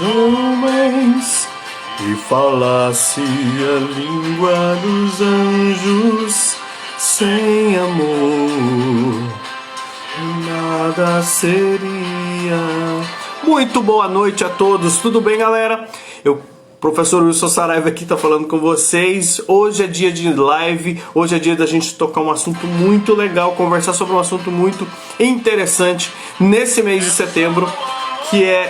homens e falasse a língua dos anjos, sem amor nada seria. Muito boa noite a todos, tudo bem, galera? Professor Wilson Saraiva aqui tá falando com vocês. Hoje é dia de live, hoje é dia da gente tocar um assunto muito legal, conversar sobre um assunto muito interessante nesse mês de setembro, que é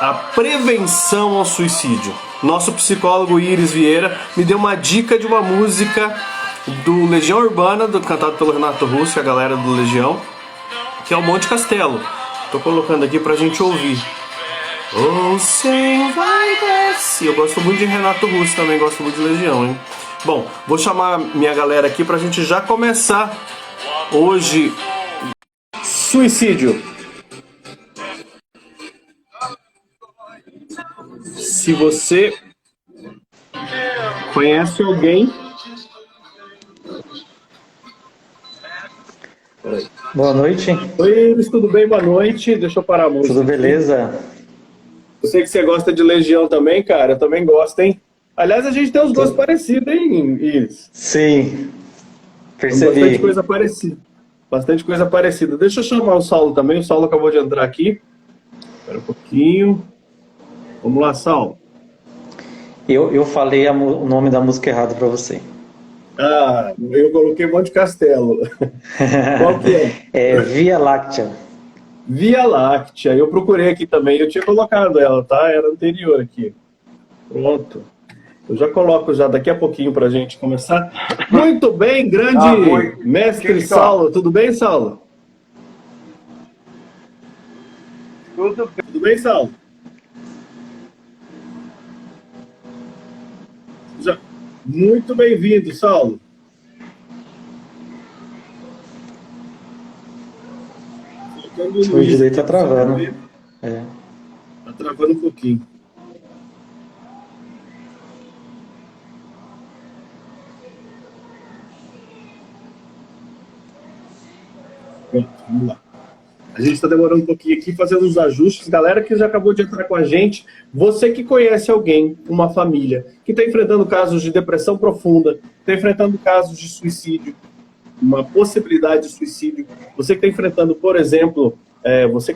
a prevenção ao suicídio. Nosso psicólogo Iris Vieira me deu uma dica de uma música do Legião Urbana, cantado pelo Renato Russo e a galera do Legião, que é o Monte Castelo. Tô colocando aqui pra gente ouvir. Oh, sem vai desce. Eu gosto muito de Renato Russo, também gosto muito de Legião, hein? Bom, vou chamar minha galera aqui pra gente já começar hoje. Suicídio. Se você conhece alguém... Boa noite. Oi, Iris, tudo bem? Boa noite. Deixa eu parar a música. Tudo beleza? Eu sei que você gosta de Legião também, cara. Eu também gosto, hein? Aliás, a gente tem uns gostos parecidos, hein, Iris? Sim, percebi. Bastante coisa parecida. Bastante coisa parecida. Deixa eu chamar o Saulo também. O Saulo acabou de entrar aqui. Espera um pouquinho. Vamos lá, Saulo. Eu falei o nome da música errado para você. Ah, eu coloquei Monte Castelo. Qual que é? É Via Láctea. Via Láctea. Eu procurei aqui também. Eu tinha colocado ela, tá? Era anterior aqui. Pronto. Eu já coloco já daqui a pouquinho pra gente começar. Muito bem, grande mestre Saulo. Tudo bem, Saulo? Tudo bem, Saulo? Muito bem-vindo, Saulo. O vídeo tá travando. Tá travando um pouquinho. Pronto, vamos lá. A gente está demorando um pouquinho aqui, fazendo os ajustes. Galera que já acabou de entrar com a gente, você que conhece alguém, uma família, que está enfrentando casos de depressão profunda, está enfrentando casos de suicídio, uma possibilidade de suicídio, você que está enfrentando, por exemplo, você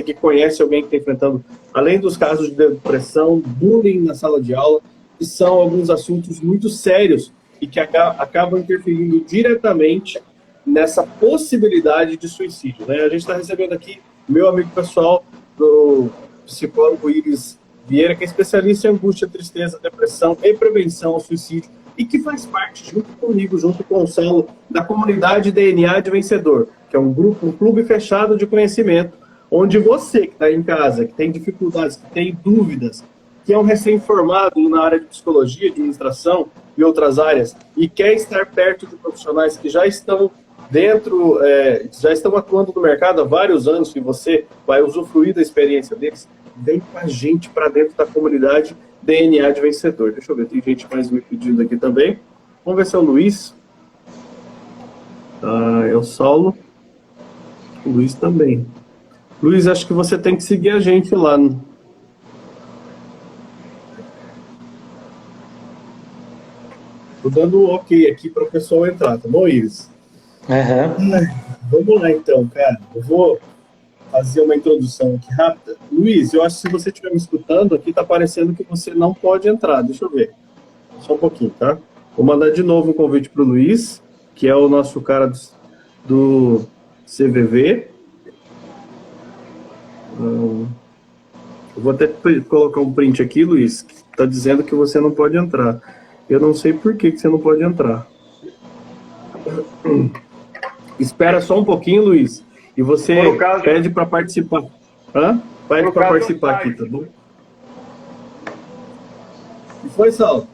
que conhece alguém que está enfrentando, além dos casos de depressão, bullying na sala de aula, que são alguns assuntos muito sérios e que acabam interferindo diretamente nessa possibilidade de suicídio, né? A gente está recebendo aqui meu amigo pessoal, do psicólogo Iris Vieira, que é especialista em angústia, tristeza, depressão e prevenção ao suicídio, e que faz parte, junto comigo, junto com o Saulo, da comunidade DNA de Vencedor, que é um grupo, um clube fechado de conhecimento, onde você que está em casa, que tem dificuldades, que tem dúvidas, que é um recém-formado na área de psicologia, administração e outras áreas, e quer estar perto de profissionais que já estão já estão atuando no mercado há vários anos, que você vai usufruir da experiência deles, vem com a gente para dentro da comunidade DNA de Vencedor. Deixa eu ver, tem gente mais me pedindo aqui também. Vamos ver se é o Luiz. É o Saulo. O Luiz também. Luiz, acho que você tem que seguir a gente lá. Estou dando um ok aqui para o pessoal entrar, tá bom, Iris? Vamos lá então, cara. Eu vou fazer uma introdução aqui rápida. Luiz, eu acho que se você estiver me escutando, aqui está aparecendo que você não pode entrar. Deixa eu ver. Só um pouquinho, tá? Vou mandar de novo um convite para o Luiz, que é o nosso cara do CVV. Eu vou até colocar um print aqui, Luiz, que está dizendo que você não pode entrar. Eu não sei por que você não pode entrar. Espera só um pouquinho, Luiz, e você pede para participar. Pede para participar aqui, tá bom? E foi, Saulo?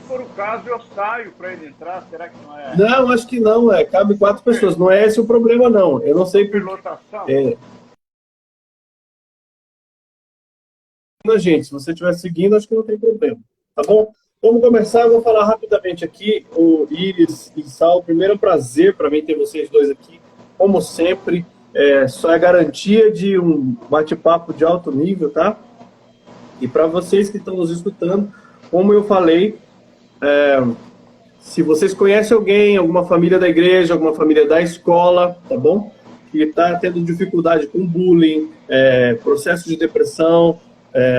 Se for o caso, eu saio para ele entrar, será que não é? Não, acho que não, cabe 4 pessoas, não é esse o problema, não. Eu não sei por... Lotação? Gente, se você estiver seguindo, acho que não tem problema, tá bom? Vamos começar, eu vou falar rapidamente aqui, o Iris e Saulo. Primeiro, é um prazer para mim ter vocês dois aqui, como sempre. só é garantia de um bate-papo de alto nível, tá? E para vocês que estão nos escutando, como eu falei, se vocês conhecem alguém, alguma família da igreja, alguma família da escola, tá bom? Que está tendo dificuldade com bullying, processo de depressão,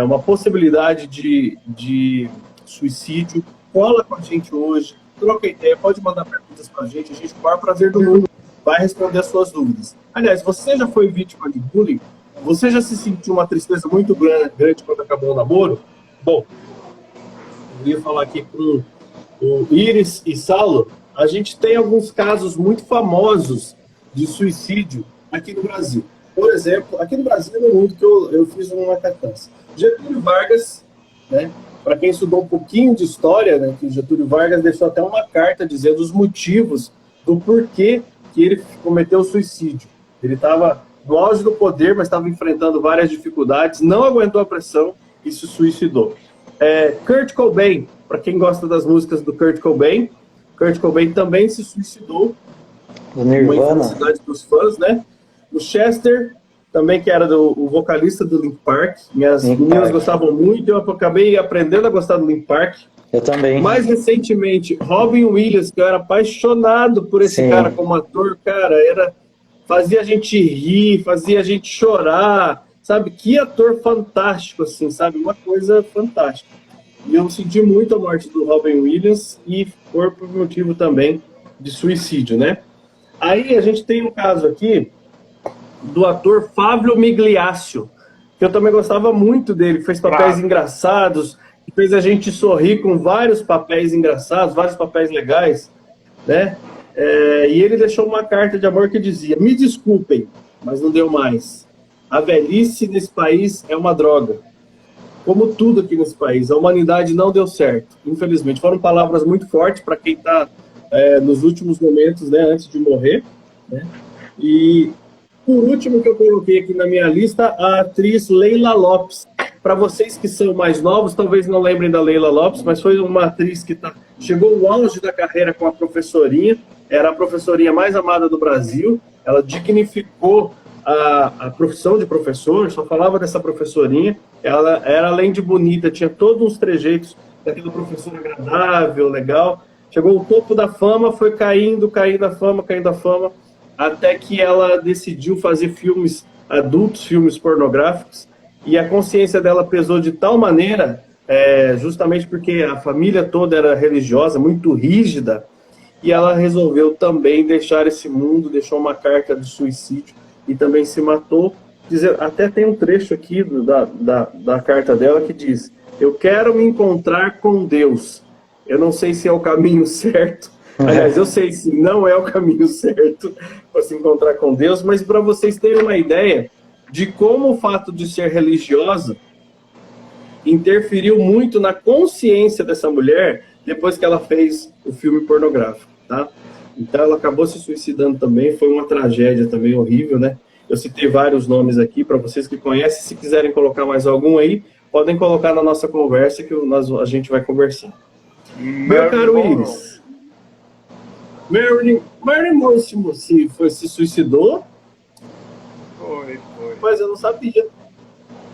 uma possibilidade de suicídio, cola com a gente hoje, troca ideia, pode mandar perguntas para a gente com o maior prazer do mundo vai responder as suas dúvidas. Aliás, você já foi vítima de bullying? Você já se sentiu uma tristeza muito grande quando acabou o namoro? Bom, eu ia falar aqui com o Iris e Saulo. A gente tem alguns casos muito famosos de suicídio aqui no Brasil. Por exemplo, aqui no Brasil e no mundo, que eu fiz uma catância. Getúlio Vargas, né? Para quem estudou um pouquinho de história, né, que Getúlio Vargas deixou até uma carta dizendo os motivos do porquê que ele cometeu o suicídio. Ele estava no auge do poder, mas estava enfrentando várias dificuldades, não aguentou a pressão e se suicidou. Kurt Cobain, para quem gosta das músicas do Kurt Cobain também se suicidou. Do Nirvana. Uma infelicidade dos fãs, né? O Chester, também que era o vocalista do Linkin Park. Minhas meninas gostavam muito, eu acabei aprendendo a gostar do Linkin Park. Eu também. Mais recentemente, Robin Williams, que eu era apaixonado por esse cara como ator, cara, fazia a gente rir, fazia a gente chorar, sabe? Que ator fantástico, assim, sabe? Uma coisa fantástica. E eu senti muito a morte do Robin Williams e por motivo também de suicídio, né? Aí a gente tem um caso aqui do ator Fábio Migliaccio, que eu também gostava muito dele, fez papéis engraçados, fez a gente sorrir com vários papéis engraçados, vários papéis legais, né? E ele deixou uma carta de amor que dizia: me desculpem, mas não deu mais. A velhice nesse país é uma droga. Como tudo aqui nesse país, a humanidade não deu certo, infelizmente. Foram palavras muito fortes para quem está nos últimos momentos, né, antes de morrer, né? E por último que eu coloquei aqui na minha lista, a atriz Leila Lopes. Para vocês que são mais novos, talvez não lembrem da Leila Lopes, mas foi uma atriz que chegou ao auge da carreira com a professorinha, era a professorinha mais amada do Brasil, ela dignificou a profissão de professor, só falava dessa professorinha, ela era, além de bonita, tinha todos uns trejeitos daquela professora agradável, legal, chegou ao topo da fama, foi caindo a fama, até que ela decidiu fazer filmes adultos, filmes pornográficos, e a consciência dela pesou de tal maneira, justamente porque a família toda era religiosa, muito rígida, e ela resolveu também deixar esse mundo, deixou uma carta de suicídio e também se matou. Até tem um trecho aqui da carta dela que diz: eu quero me encontrar com Deus. Eu não sei se é o caminho certo. Aliás, eu sei se não é o caminho certo para se encontrar com Deus, mas para vocês terem uma ideia de como o fato de ser religiosa interferiu muito na consciência dessa mulher depois que ela fez o filme pornográfico, tá? Então ela acabou se suicidando também, foi uma tragédia também horrível, né? Eu citei vários nomes aqui para vocês que conhecem, se quiserem colocar mais algum aí, podem colocar na nossa conversa que a gente vai conversar. Meu caro Iris, Marilyn Monroe se suicidou? Foi. Mas eu não sabia.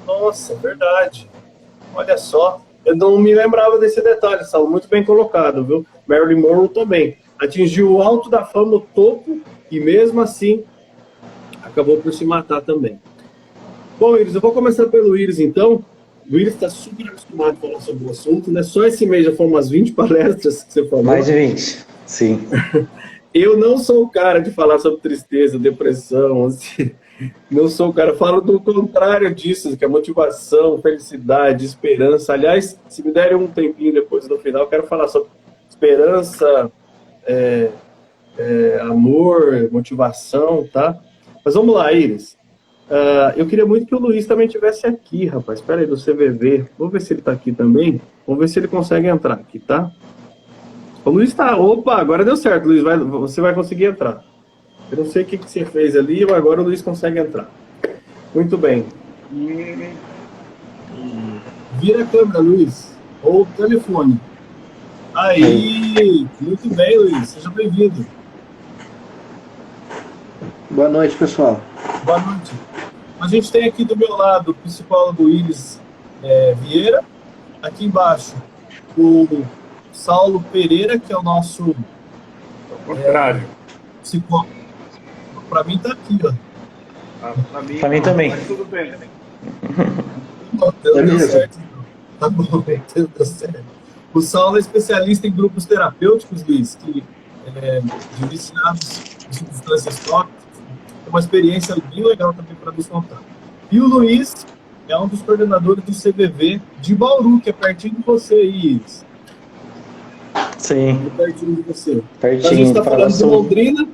Nossa, verdade. Olha só, eu não me lembrava desse detalhe, Saulo, muito bem colocado, viu? Marilyn Monroe também atingiu o alto da fama, o topo, e mesmo assim acabou por se matar também. Bom, Iris, eu vou começar pelo Iris, então. O Iris está super acostumado a falar sobre o assunto, né? Só esse mês já foram umas 20 palestras que você falou. Mais de 20, sim. Eu não sou o cara de falar sobre tristeza, depressão, assim. Não sou o cara, falo do contrário disso, que é motivação, felicidade, esperança. Aliás, se me derem um tempinho depois no final, eu quero falar sobre esperança, amor, motivação, tá? Mas vamos lá, Iris. Eu queria muito que o Luiz também estivesse aqui, rapaz. Espera aí, do CVV. Vamos ver se ele está aqui também. Vamos ver se ele consegue entrar aqui, tá? O Luiz está... Opa, agora deu certo, Luiz. Você vai conseguir entrar. Eu não sei o que você fez ali, mas agora o Luiz consegue entrar. Muito bem. Vira a câmera, Luiz. Ou o telefone. Aí! Muito bem, Luiz. Seja bem-vindo. Boa noite, pessoal. Boa noite. A gente tem aqui do meu lado o psicólogo Iris Vieira, aqui embaixo o Saulo Pereira, que é o nosso Ao contrário. psicólogo. Para mim tá aqui, ó. Pra mim também. Mas tudo bem. Deu certo. Tá bom, deu certo. O Saulo é especialista em grupos terapêuticos, Luiz, que de viciados de substâncias tóxicas. É uma experiência bem legal também para nos contar. E o Luiz é um dos coordenadores do CVV de Bauru, que é pertinho de você, Iris. Sim. É pertinho de você. Pertinho, A gente está falando de Paraguaçu.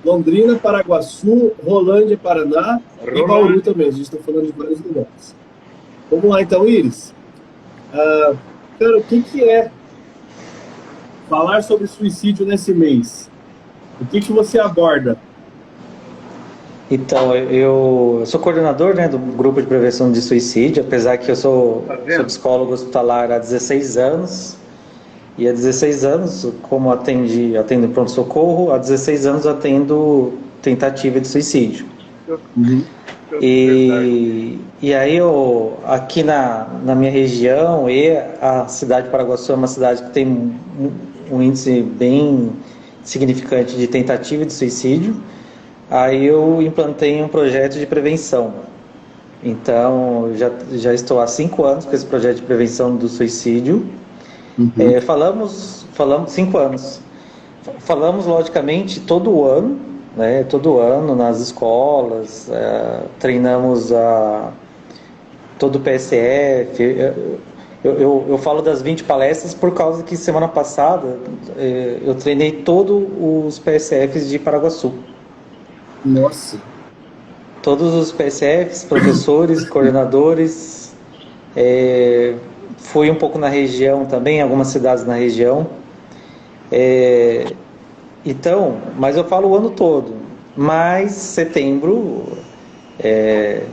Londrina, Paraguaçu, Rolândia, Paraná e Bauru também. A gente está falando de vários lugares. Vamos lá então, Iris. Cara, o que é falar sobre suicídio nesse mês? O que você aborda? Então, eu sou coordenador, né, do grupo de prevenção de suicídio, apesar que eu sou psicólogo hospitalar há 16 anos. E há 16 anos, como atendo pronto-socorro, há 16 anos atendo tentativa de suicídio. E aí, aqui na minha região, e a cidade de Paraguaçu é uma cidade que tem um índice bem significante de tentativa de suicídio. Aí eu implantei um projeto de prevenção. Então, já estou há 5 anos com esse projeto de prevenção do suicídio. Falamos 5 anos. Falamos, logicamente, todo ano, né? Todo ano nas escolas, treinamos todo o PSF. Eu falo das 20 palestras por causa que semana passada eu treinei todos os PSFs de Paraguaçu. Nossa! Todos os PSFs, professores, coordenadores. Fui um pouco na região também, algumas cidades na região. Então, mas eu falo o ano todo. Mas setembro é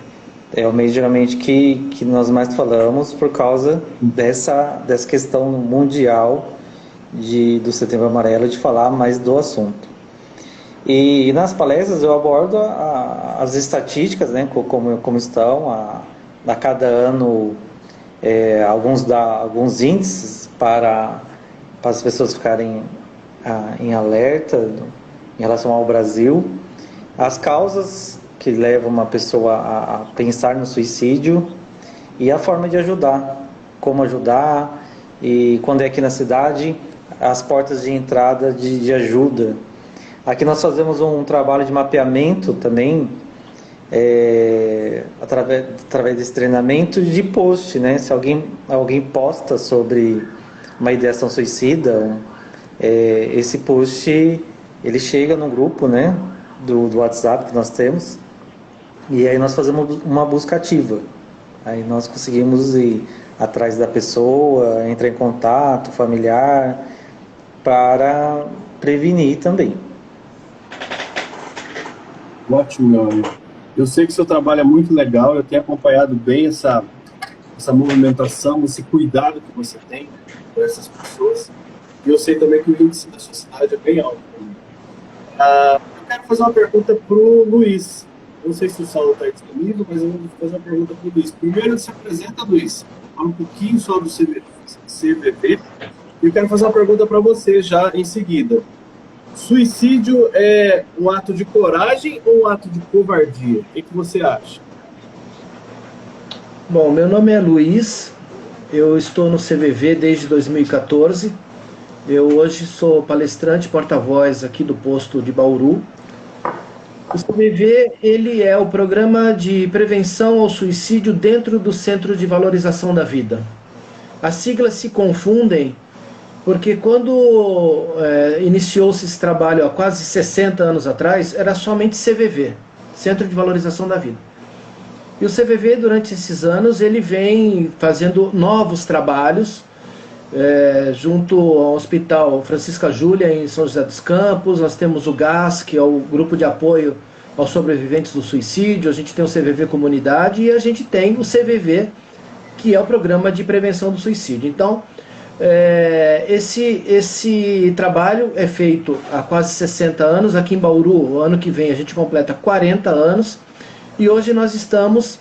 o mês geralmente que nós mais falamos por causa dessa questão mundial do Setembro Amarelo, de falar mais do assunto. E nas palestras eu abordo as estatísticas, né, como estão a cada ano. Alguns índices para as pessoas ficarem em alerta em relação ao Brasil, as causas que levam uma pessoa a pensar no suicídio e a forma de ajudar, como ajudar, e quando é aqui na cidade, as portas de entrada de ajuda. Aqui nós fazemos um trabalho de mapeamento também, através desse treinamento de post, né? Se alguém posta sobre uma ideação suicida, esse post ele chega no grupo, né, do WhatsApp que nós temos, e aí nós fazemos uma busca ativa. Aí nós conseguimos ir atrás da pessoa, entrar em contato familiar para prevenir também. Ótimo, meu amigo. Eu sei que o seu trabalho é muito legal, eu tenho acompanhado bem essa movimentação, esse cuidado que você tem com essas pessoas. E eu sei também que o índice da sua cidade é bem alto. Eu quero fazer uma pergunta para o Luiz. Não sei se o Saulo está disponível, mas eu vou fazer uma pergunta para o Luiz. Primeiro, se apresenta, Luiz. Fala um pouquinho sobre o CVV. E eu quero fazer uma pergunta para você já em seguida. Suicídio é um ato de coragem ou um ato de covardia? O que você acha? Bom, meu nome é Luiz, eu estou no CVV desde 2014. Eu hoje sou palestrante, porta-voz aqui do posto de Bauru. O CVV, ele é o programa de prevenção ao suicídio dentro do Centro de Valorização da Vida. As siglas se confundem porque quando iniciou-se esse trabalho há quase 60 anos atrás, era somente CVV, Centro de Valorização da Vida. E o CVV, durante esses anos, ele vem fazendo novos trabalhos, junto ao Hospital Francisca Júlia, em São José dos Campos. Nós temos o GAS, que é o Grupo de Apoio aos Sobreviventes do Suicídio, a gente tem o CVV Comunidade e a gente tem o CVV, que é o Programa de Prevenção do Suicídio. Então, esse trabalho é feito há quase 60 anos. Aqui em Bauru, o ano que vem, a gente completa 40 anos. e hoje nós estamos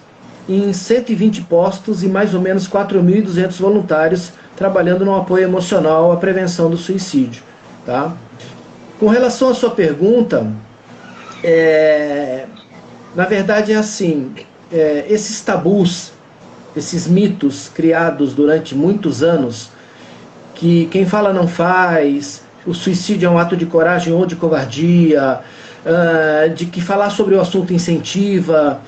em 120 postos e mais ou menos 4.200 voluntários trabalhando no apoio emocional à prevenção do suicídio. Tá? Com relação à sua pergunta, na verdade é assim, esses tabus, esses mitos criados durante muitos anos, que quem fala não faz, o suicídio é um ato de coragem ou de covardia, de que falar sobre o assunto incentiva,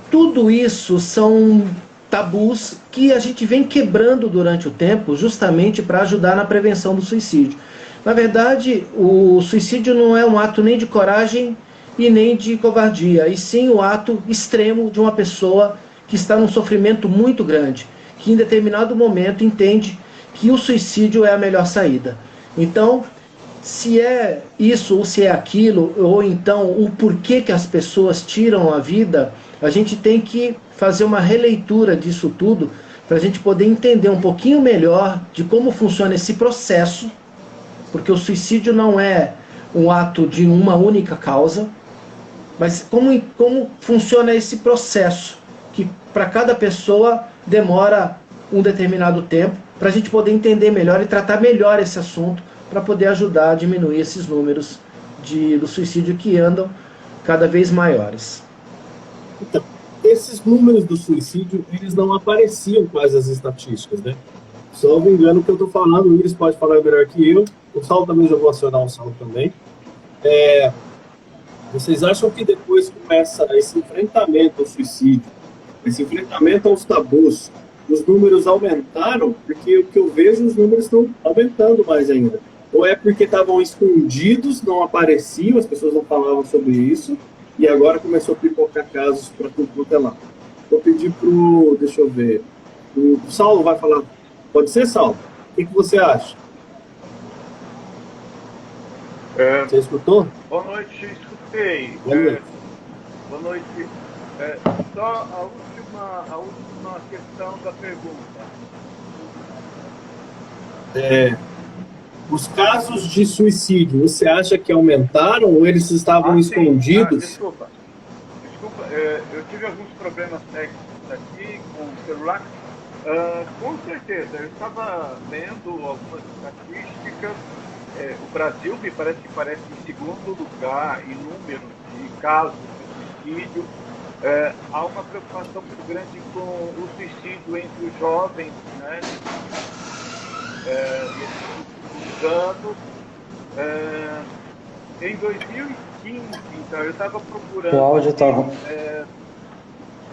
tudo isso são tabus que a gente vem quebrando durante o tempo, justamente para ajudar na prevenção do suicídio. Na verdade, o suicídio não é um ato nem de coragem e nem de covardia, e sim o ato extremo de uma pessoa que está num sofrimento muito grande, que em determinado momento entende que o suicídio é a melhor saída. Então, se é isso ou se é aquilo, ou então o porquê que as pessoas tiram a vida, a gente tem que fazer uma releitura disso tudo para a gente poder entender um pouquinho melhor de como funciona esse processo, porque o suicídio não é um ato de uma única causa, mas como funciona esse processo, que para cada pessoa demora um determinado tempo, para a gente poder entender melhor e tratar melhor esse assunto, para poder ajudar a diminuir esses números do suicídio que andam cada vez maiores. Então, esses números do suicídio, eles não apareciam quase as estatísticas, né? Só me engano o que eu estou falando, o Iris pode falar melhor que eu, o Saulo também, já vou acionar o Saulo também. Vocês acham que depois começa esse enfrentamento ao suicídio, esse enfrentamento aos tabus, os números aumentaram? Porque o que eu vejo, os números estão aumentando mais ainda. Ou é porque estavam escondidos, não apareciam, as pessoas não falavam sobre isso, e agora começou a pipocar casos para tudo quanto é lá. Vou pedir deixa eu ver, o Saulo vai falar. Pode ser, Saulo? O que você acha? Você escutou? Boa noite, escutei. Boa noite. Só a última questão da pergunta. Os casos de suicídio, você acha que aumentaram ou eles estavam escondidos? Desculpa, eu tive alguns problemas técnicos aqui com o celular. Com certeza, eu estava lendo algumas estatísticas. O Brasil me parece em segundo lugar em número de casos de suicídio. Há uma preocupação muito grande com o suicídio entre os jovens, né? Anos. Em 2015, então, eu estava procurando o áudio tá...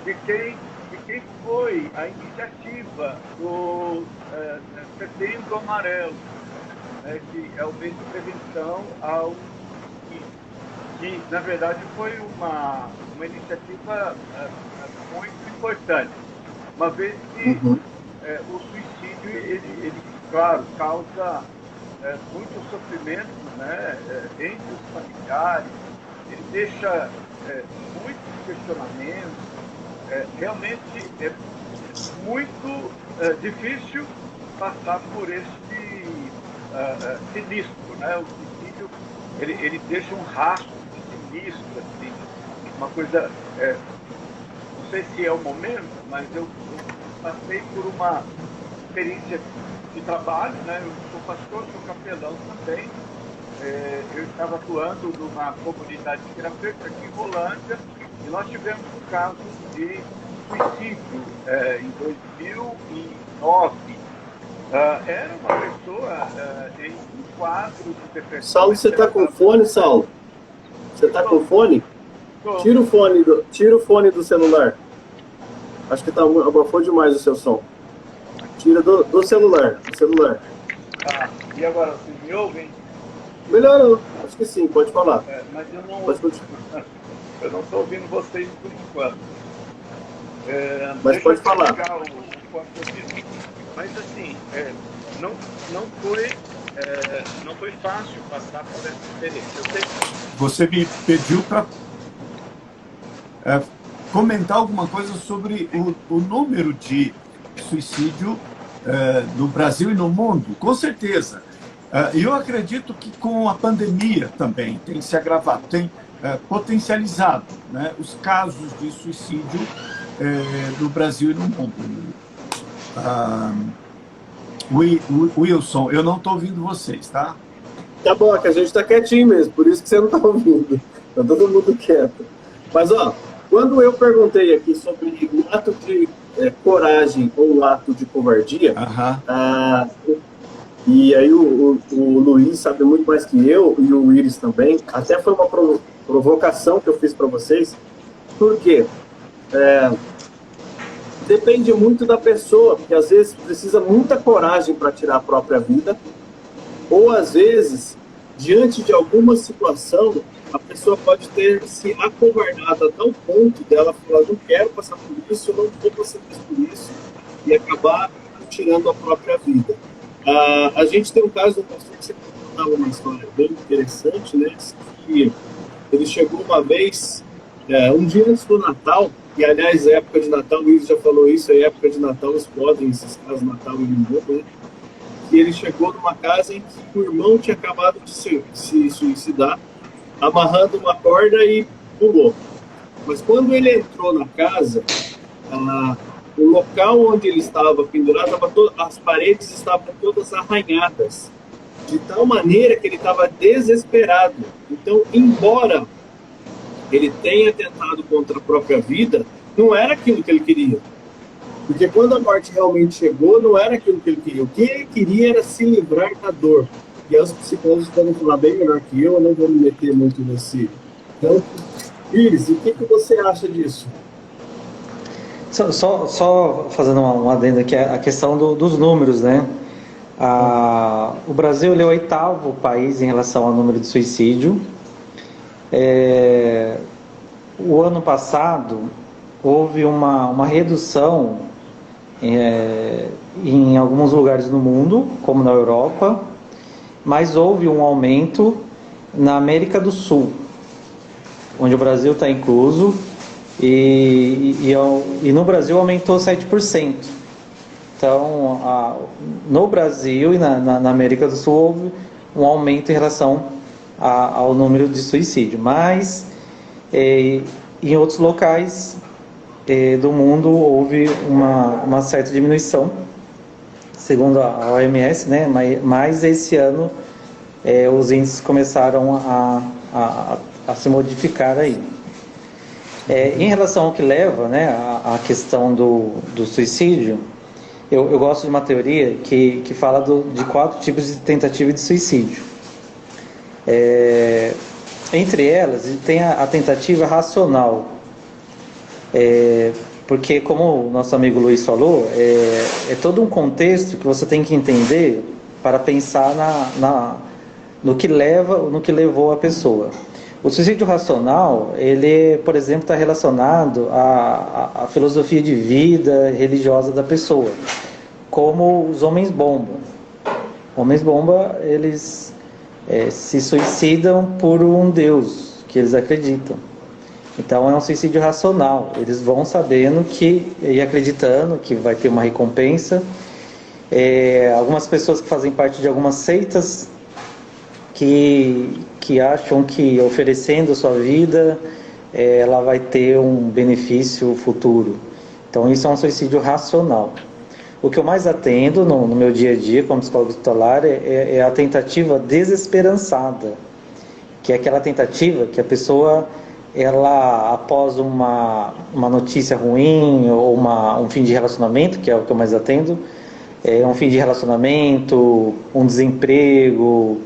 de quem foi a iniciativa do Setembro Amarelo, que é o mês de prevenção ao suicídio, que na verdade foi uma iniciativa muito importante, uma vez que o suicídio ele claro, causa muito sofrimento, né, entre os familiares, ele deixa muitos questionamentos, realmente é muito difícil passar por esse sinistro, né? O suicídio ele deixa um rastro sinistro, assim, uma coisa, não sei se é o momento, mas eu passei por uma experiência de trabalho, né? Eu sou pastor, sou capelão também. Eu estava atuando numa comunidade terapêutica aqui em Rolândia e nós tivemos um caso de suicídio em 2009. Era uma pessoa em um quadro de depressão. Saulo, você está com fone, Saulo? Você está com fone? Tira o fone do celular. Acho que abafou demais o seu som. Tira do celular. E agora, vocês me ouvem? Melhorou. Acho que sim, pode falar. Mas eu não eu não estou ouvindo vocês por enquanto. Mas pode falar. Mas assim, não foi fácil passar por essa experiência. Eu sei que... Você me pediu para comentar alguma coisa sobre o número de suicídio no Brasil e no mundo. Com certeza. Eu acredito que com a pandemia também tem se agravado. potencializado, né, os casos de suicídio no Brasil e no mundo. Wilson, eu não estou ouvindo vocês, tá? Tá bom, é que a gente tá quietinho mesmo, por isso que você não tá ouvindo. Tá todo mundo quieto. Mas, ó, quando eu perguntei aqui sobre o ato de coragem ou o ato de covardia, e aí o Luiz sabe muito mais que eu, e o Iris também, até foi uma provocação que eu fiz para vocês, porque depende muito da pessoa, porque às vezes precisa muita coragem para tirar a própria vida, ou às vezes, diante de alguma situação, a pessoa pode ter se acovardado a tal ponto dela falar, não quero passar por isso, eu não vou passar por isso, e acabar tirando a própria vida. A gente tem um caso do pastor que você contava uma história bem interessante, né? Que ele chegou uma vez, um dia antes do Natal, e aliás, é época de Natal, o Luiz já falou isso, é época de Natal, explodem esses casos Natal e Limão, né? E ele chegou numa casa em que o irmão tinha acabado de se suicidar, amarrando uma corda e pulou. Mas quando ele entrou na casa, o local onde ele estava pendurado, as paredes estavam todas arranhadas, de tal maneira que ele estava desesperado. Então, embora ele tenha tentado contra a própria vida, não era aquilo que ele queria. Porque quando a morte realmente chegou, não era aquilo que ele queria. O que ele queria era se livrar da dor. E aí os psicólogos podem falar bem melhor que eu não vou me meter muito nesse. Então, Iris, o que você acha disso? Só fazendo um adendo aqui, a questão dos números, né? O Brasil ele é o 8º país em relação ao número de suicídio. O ano passado houve uma redução em alguns lugares no mundo, como na Europa, mas houve um aumento na América do Sul, onde o Brasil está incluso, e no Brasil aumentou 7%. Então, no Brasil e na América do Sul houve um aumento em relação ao número de suicídio, mas em outros locais do mundo houve uma certa diminuição, segundo a OMS, né? Mas esse ano os índices começaram a se modificar aí. Em relação ao que leva, né, a questão do suicídio, eu gosto de uma teoria que fala de 4 tipos de tentativa de suicídio. Entre elas, tem a tentativa racional, porque, como o nosso amigo Luiz falou, é todo um contexto que você tem que entender para pensar no que levou a pessoa. O suicídio racional, ele, por exemplo, está relacionado à filosofia de vida religiosa da pessoa, como os homens-bomba. Homens-bomba, eles se suicidam por um Deus que eles acreditam. Então é um suicídio racional. Eles vão sabendo e acreditando que vai ter uma recompensa. Algumas pessoas que fazem parte de algumas seitas que acham que oferecendo a sua vida ela vai ter um benefício futuro. Então isso é um suicídio racional. O que eu mais atendo no meu dia a dia como psicólogo hospitalar é a tentativa desesperançada, que é aquela tentativa que a pessoa, ela, após uma notícia ruim ou um fim de relacionamento, que é o que eu mais atendo, um fim de relacionamento, um desemprego,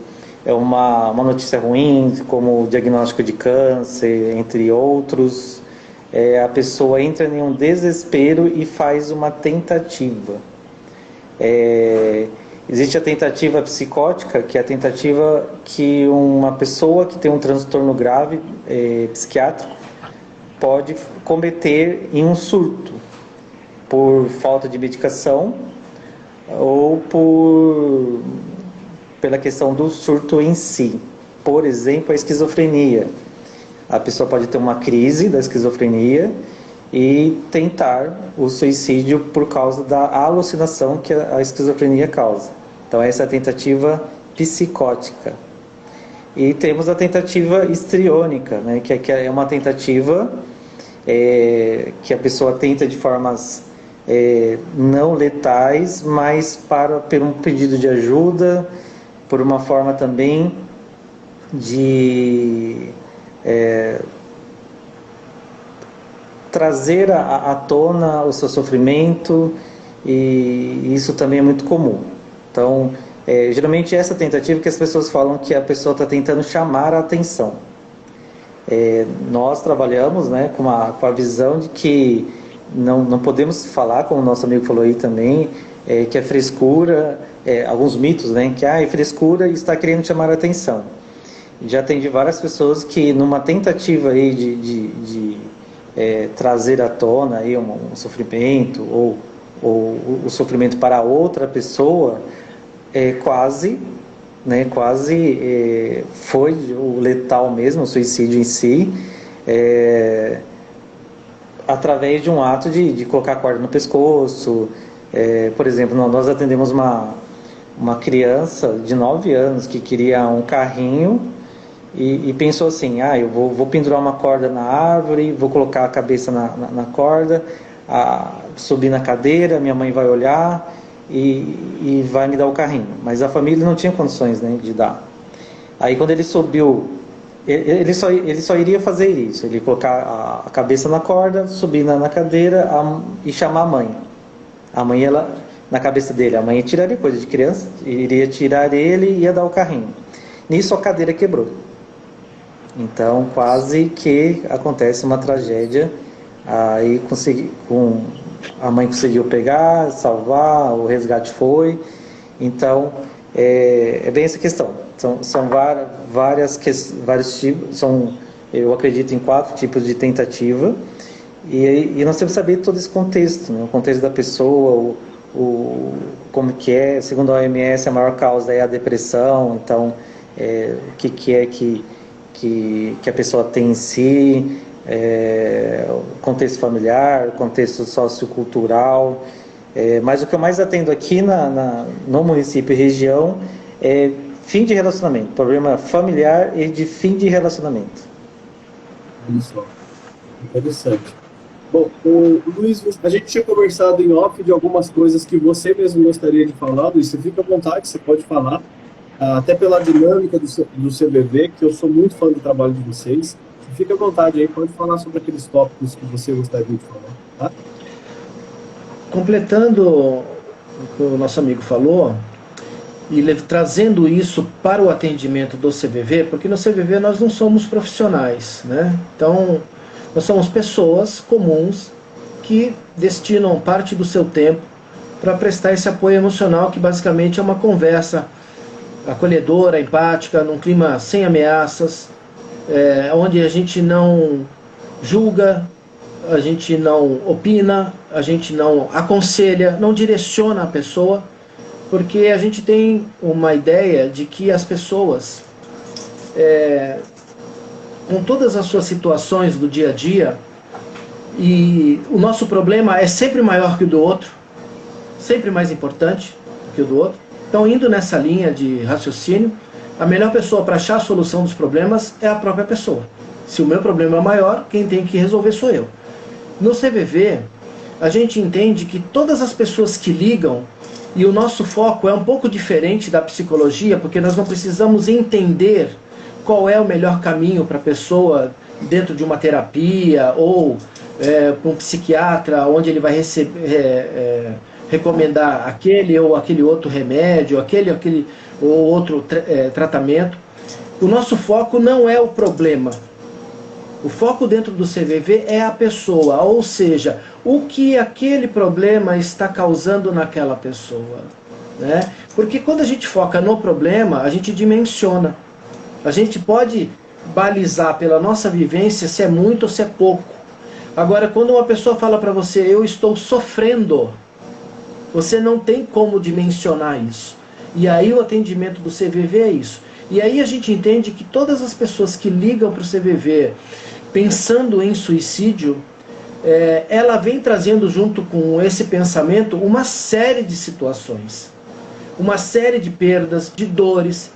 uma notícia ruim, como o diagnóstico de câncer, entre outros, a pessoa entra em um desespero e faz uma tentativa. Existe a tentativa psicótica, que é a tentativa que uma pessoa que tem um transtorno grave psiquiátrico pode cometer em um surto, por falta de medicação ou pela questão do surto em si. Por exemplo, a esquizofrenia. A pessoa pode ter uma crise da esquizofrenia e tentar o suicídio por causa da alucinação que a esquizofrenia causa. Então essa é a tentativa psicótica. E temos a tentativa histriônica, né, que é uma tentativa que a pessoa tenta de formas não letais, mas por um pedido de ajuda, por uma forma também de trazer à tona o seu sofrimento, e isso também é muito comum. Então, geralmente essa tentativa que as pessoas falam que a pessoa está tentando chamar a atenção. Nós trabalhamos, né, com a visão de que não podemos falar, como o nosso amigo falou aí também, que é frescura, alguns mitos, né, que é frescura e está querendo chamar a atenção. Já atendi várias pessoas que, numa tentativa aí de trazer à tona aí um sofrimento ou o sofrimento para outra pessoa, quase foi o letal mesmo, o suicídio em si, através de um ato de colocar a corda no pescoço. Por exemplo, nós atendemos uma criança de 9 anos que queria um carrinho e pensou assim, eu vou pendurar uma corda na árvore, vou colocar a cabeça na corda, subir na cadeira, minha mãe vai olhar e vai me dar o carrinho. Mas a família não tinha condições, né, de dar. Aí quando ele subiu, ele só iria fazer isso, ele colocar a cabeça na corda, subir na cadeira e chamar a mãe. A mãe, na cabeça dele, a mãe tiraria coisa de criança, iria tirar ele e ia dar o carrinho. Nisso a cadeira quebrou. Então quase que acontece uma tragédia. Aí a mãe conseguiu pegar, salvar, o resgate foi. Então é bem essa questão. São vários tipos, eu acredito em 4 tipos de tentativa, e nós temos que saber todo esse contexto, né? O contexto da pessoa, como que é. Segundo a OMS, a maior causa é a depressão. Então o que é que a pessoa tem em si, o contexto familiar, o contexto sociocultural. Mas o que eu mais atendo aqui no município e região é fim de relacionamento, problema familiar e de fim de relacionamento. Isso, interessante. Bom, Luiz, a gente tinha conversado em off de algumas coisas que você mesmo gostaria de falar, Luiz. Você fica à vontade, você pode falar, até pela dinâmica do CVV, que eu sou muito fã do trabalho de vocês. Você fica à vontade aí, pode falar sobre aqueles tópicos que você gostaria de falar, tá? Completando o que o nosso amigo falou, e trazendo isso para o atendimento do CVV, porque no CVV nós não somos profissionais, né? Então, nós somos pessoas comuns que destinam parte do seu tempo para prestar esse apoio emocional, que basicamente é uma conversa acolhedora, empática, num clima sem ameaças, onde a gente não julga, a gente não opina, a gente não aconselha, não direciona a pessoa, porque a gente tem uma ideia de que as pessoas, com todas as suas situações do dia a dia, e o nosso problema é sempre maior que o do outro, sempre mais importante que o do outro. Então, indo nessa linha de raciocínio, a melhor pessoa para achar a solução dos problemas é a própria pessoa. Se o meu problema é maior, quem tem que resolver sou eu. No CVV, a gente entende que todas as pessoas que ligam, e o nosso foco é um pouco diferente da psicologia, porque nós não precisamos entender qual é o melhor caminho para a pessoa dentro de uma terapia ou para um psiquiatra, onde ele vai recomendar aquele ou aquele outro remédio, aquele ou outro tratamento. O nosso foco não é o problema. O foco dentro do CVV é a pessoa, ou seja, o que aquele problema está causando naquela pessoa, né? Porque quando a gente foca no problema, a gente dimensiona. A gente pode balizar pela nossa vivência se é muito ou se é pouco. Agora, quando uma pessoa fala para você, eu estou sofrendo, você não tem como dimensionar isso. E aí o atendimento do CVV é isso. E aí a gente entende que todas as pessoas que ligam para o CVV pensando em suicídio, ela vem trazendo junto com esse pensamento uma série de situações, uma série de perdas, de dores,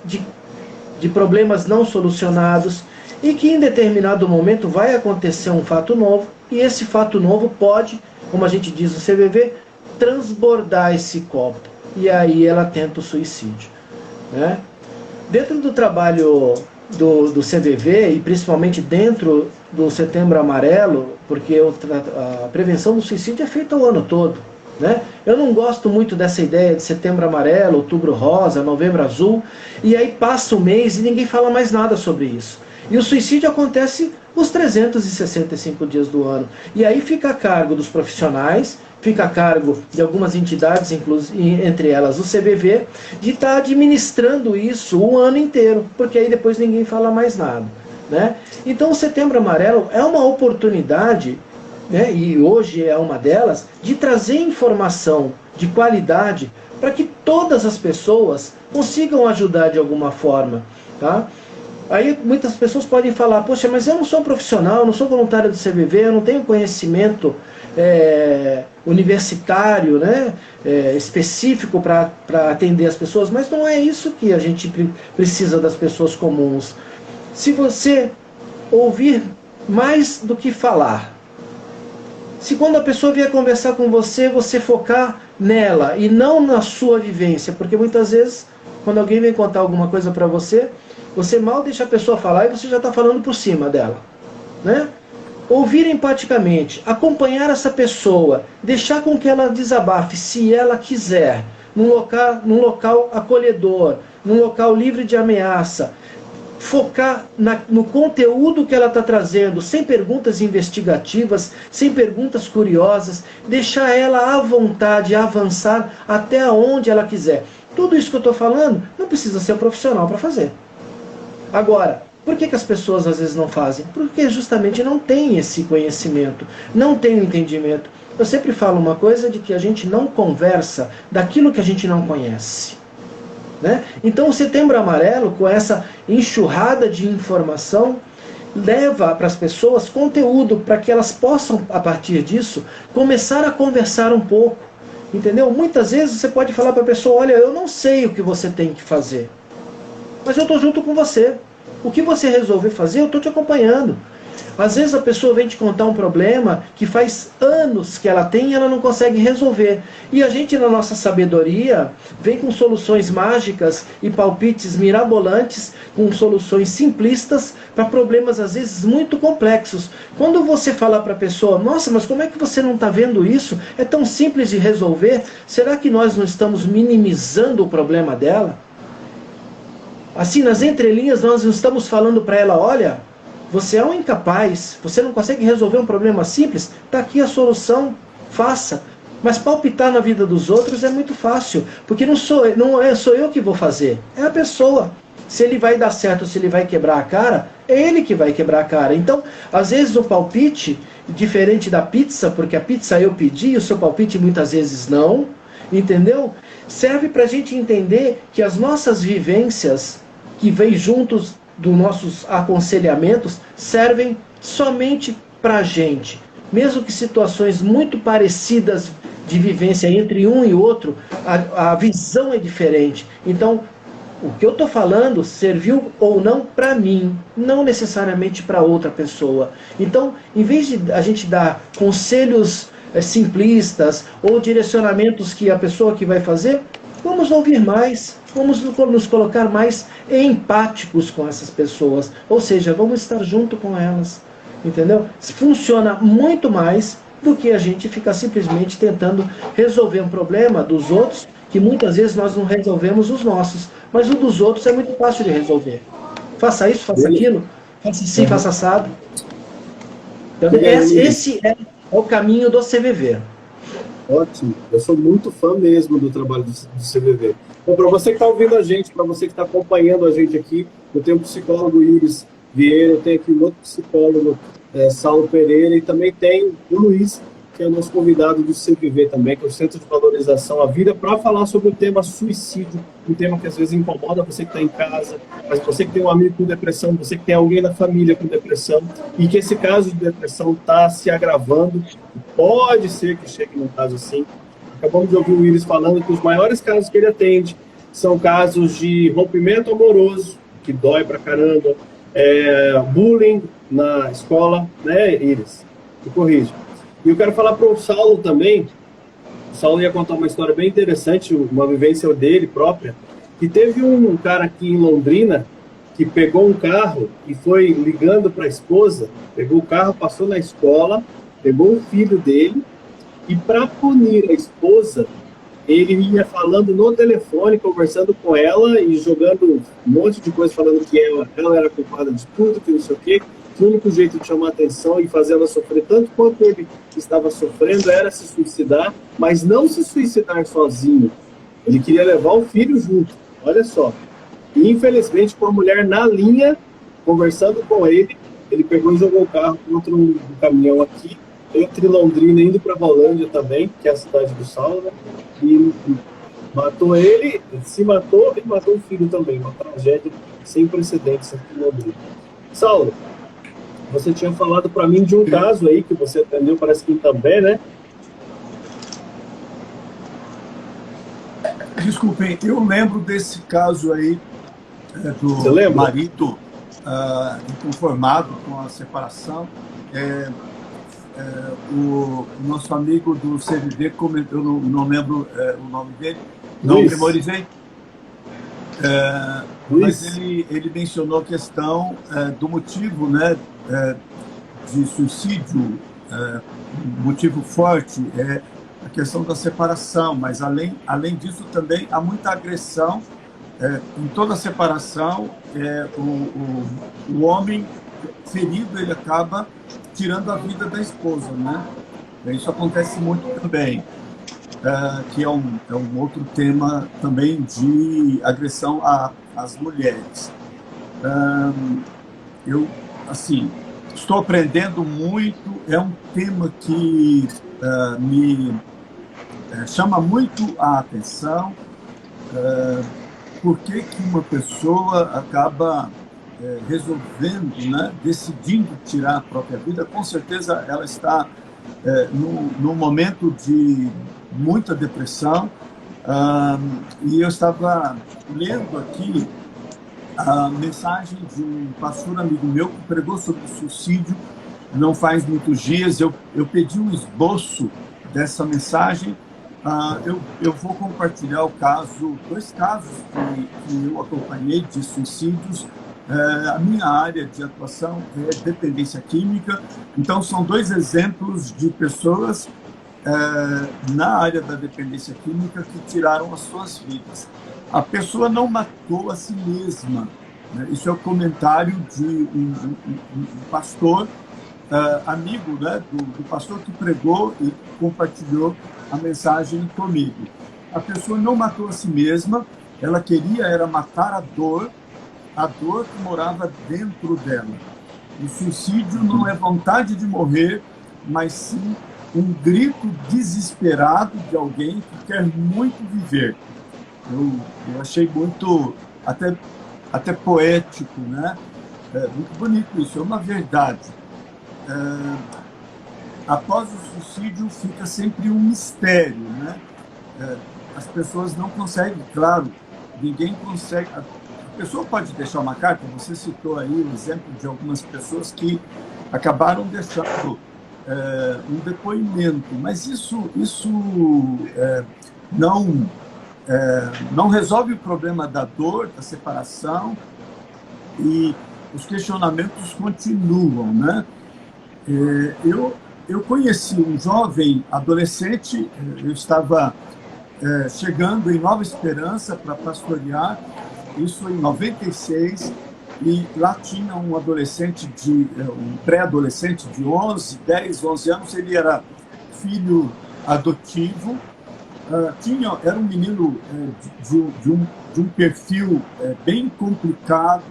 de problemas não solucionados, e que em determinado momento vai acontecer um fato novo, e esse fato novo pode, como a gente diz no CVV, transbordar esse copo, e aí ela tenta o suicídio, né? Dentro do trabalho do CVV, e principalmente dentro do Setembro Amarelo, porque a prevenção do suicídio é feita o ano todo, né? Eu não gosto muito dessa ideia de Setembro Amarelo, Outubro Rosa, Novembro Azul, e aí passa o mês e ninguém fala mais nada sobre isso. E o suicídio acontece os 365 dias do ano. E aí fica a cargo dos profissionais, fica a cargo de algumas entidades, entre elas o CVV, de estar administrando isso o ano inteiro, porque aí depois ninguém fala mais nada, né? Então o Setembro Amarelo é uma oportunidade, né, e hoje é uma delas, de trazer informação de qualidade para que todas as pessoas consigam ajudar de alguma forma, tá? Aí muitas pessoas podem falar, poxa, mas eu não sou um profissional, eu não sou voluntário do CVV, eu não tenho conhecimento universitário, né, específico para atender as pessoas, mas não é isso que a gente precisa das pessoas comuns. Se você ouvir mais do que falar, se quando a pessoa vier conversar com você, você focar nela e não na sua vivência, porque muitas vezes, quando alguém vem contar alguma coisa para você, você mal deixa a pessoa falar e você já está falando por cima dela, né? Ouvir empaticamente, acompanhar essa pessoa, deixar com que ela desabafe, se ela quiser, num local acolhedor, num local livre de ameaça, focar no conteúdo que ela está trazendo, sem perguntas investigativas, sem perguntas curiosas, deixar ela à vontade avançar até onde ela quiser. Tudo isso que eu estou falando, não precisa ser um profissional para fazer. Agora, por que as pessoas às vezes não fazem? Porque justamente não tem esse conhecimento, não tem o entendimento. Eu sempre falo uma coisa de que a gente não conversa daquilo que a gente não conhece, né? Então o Setembro Amarelo, com essa enxurrada de informação, leva para as pessoas conteúdo para que elas possam, a partir disso, começar a conversar um pouco, entendeu? Muitas vezes você pode falar para a pessoa, olha, eu não sei o que você tem que fazer, mas eu estou junto com você. O que você resolver fazer, eu estou te acompanhando. Às vezes a pessoa vem te contar um problema que faz anos que ela tem e ela não consegue resolver. E a gente, na nossa sabedoria, vem com soluções mágicas e palpites mirabolantes, com soluções simplistas para problemas, às vezes, muito complexos. Quando você falar para a pessoa, nossa, mas como é que você não está vendo isso? É tão simples de resolver. Será que nós não estamos minimizando o problema dela? Assim, nas entrelinhas, nós estamos falando para ela, olha, você é um incapaz, você não consegue resolver um problema simples, está aqui a solução, faça. Mas palpitar na vida dos outros é muito fácil, porque não sou eu que vou fazer, é a pessoa. Se ele vai dar certo, se ele vai quebrar a cara, é ele que vai quebrar a cara. Então, às vezes o palpite, diferente da pizza, porque a pizza eu pedi e o seu palpite muitas vezes não, entendeu? Serve para a gente entender que as nossas vivências, que vêm juntos dos nossos aconselhamentos, servem somente para a gente. Mesmo que situações muito parecidas de vivência entre um e outro, a visão é diferente. Então, o que eu estou falando serviu ou não para mim, não necessariamente para outra pessoa. Então, em vez de a gente dar conselhos simplistas ou direcionamentos que a pessoa que vai fazer, vamos ouvir mais, vamos nos colocar mais empáticos com essas pessoas, ou seja, vamos estar junto com elas, entendeu? Funciona muito mais do que a gente ficar simplesmente tentando resolver um problema dos outros, que muitas vezes nós não resolvemos os nossos, mas o dos outros é muito fácil de resolver. Faça isso, faça aquilo, faça assim, faça assado. Então, esse é o caminho do CVV. Ótimo, eu sou muito fã mesmo do trabalho do CVV. Bom, para você que está ouvindo a gente, para você que está acompanhando a gente aqui, eu tenho o psicólogo Iris Vieira, eu tenho aqui um outro psicólogo, Saulo Pereira, e também tenho o Luiz, que é o nosso convidado do CVV também, que é o Centro de Valorização à Vida, para falar sobre o tema suicídio, um tema que às vezes incomoda você que está em casa, mas você que tem um amigo com depressão, você que tem alguém na família com depressão, e que esse caso de depressão está se agravando, pode ser que chegue num caso assim. Acabamos de ouvir o Iris falando que os maiores casos que ele atende são casos de rompimento amoroso, que dói pra caramba, bullying na escola, né, Iris? Me corrija. E eu quero falar para o Saulo também. O Saulo ia contar uma história bem interessante, uma vivência dele própria, que teve um cara aqui em Londrina que pegou um carro e foi ligando para a esposa, pegou o carro, passou na escola, pegou o filho dele e, para punir a esposa, ele ia falando no telefone, conversando com ela e jogando um monte de coisa, falando que ela era culpada de tudo, que não sei o quê, que o único jeito de chamar atenção e fazer ela sofrer tanto quanto ele estava sofrendo era se suicidar, mas não se suicidar sozinho. Ele queria levar o filho junto, olha só. E, infelizmente, com a mulher na linha, conversando com ele, ele pegou e jogou o carro contra um caminhão aqui, entre Londrina, indo para Rolândia também, que é a cidade do Saulo, né? E matou ele, se matou e matou o filho também. Uma tragédia sem precedentes aqui em Londrina. Saulo, você tinha falado para mim de um caso aí que você atendeu, parece que em També, né? Desculpem, eu lembro desse caso aí do marido inconformado com a separação. O nosso amigo do CVV comentou, eu não lembro o nome dele, não memorizei, mas ele mencionou a questão do motivo, né, de suicídio, motivo forte é a questão da separação, mas além disso também há muita agressão. Em toda separação, o homem ferido, ele acaba tirando a vida da esposa, né? Isso acontece muito também, que é um outro tema também de agressão às mulheres. Eu, assim, estou aprendendo muito, é um tema que me chama muito a atenção. Por que uma pessoa acaba resolvendo, né, decidindo tirar a própria vida? Com certeza ela está num momento de muita depressão, e eu estava lendo aqui a mensagem de um pastor amigo meu que pregou sobre suicídio não faz muitos dias. Eu pedi um esboço dessa mensagem. Eu vou compartilhar dois casos que eu acompanhei de suicídios. A minha área de atuação é dependência química, então são dois exemplos de pessoas na área da dependência química que tiraram as suas vidas. A pessoa não matou a si mesma, né? Isso é o comentário de um pastor, amigo, né, do pastor que pregou e compartilhou a mensagem comigo. A pessoa não matou a si mesma, ela queria era matar a dor que morava dentro dela. O suicídio não é vontade de morrer, mas sim um grito desesperado de alguém que quer muito viver. Eu achei muito, até poético, né? Muito bonito isso, é uma verdade. Após o suicídio fica sempre um mistério, né? As pessoas não conseguem, claro, ninguém consegue. A pessoa pode deixar uma carta, você citou aí o exemplo de algumas pessoas que acabaram deixando um depoimento, mas isso não resolve o problema da dor, da separação, e os questionamentos continuam, né? Eu conheci um jovem adolescente, eu estava chegando em Nova Esperança para pastorear, isso em 96, e lá tinha um adolescente, um pré-adolescente de 10, 11 anos, ele era filho adotivo, era um menino de um perfil bem complicado,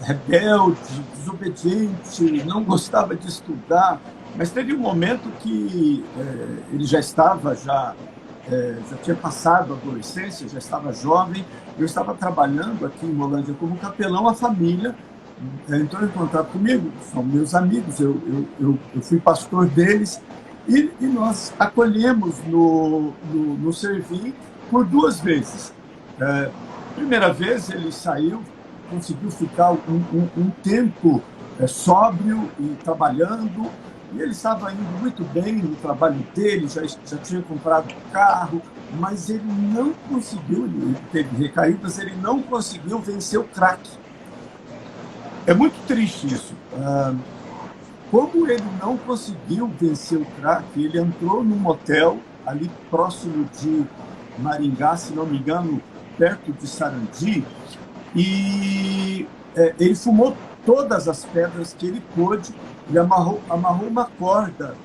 rebelde, desobediente, não gostava de estudar, mas teve um momento que ele já tinha passado a adolescência, já estava jovem. Eu estava trabalhando aqui em Rolândia como capelão. A família entrou em contato comigo, são meus amigos, eu fui pastor deles, e nós acolhemos no Servir por 2 vezes. Primeira vez ele saiu, conseguiu ficar um tempo sóbrio e trabalhando, e ele estava indo muito bem no trabalho dele, já tinha comprado carro, mas ele não conseguiu, ele teve recaídas, ele não conseguiu vencer o crack. É muito triste isso. Como ele não conseguiu vencer o crack, ele entrou num motel ali próximo de Maringá, se não me engano, perto de Sarandi, e ele fumou todas as pedras que ele pôde, ele amarrou uma corda,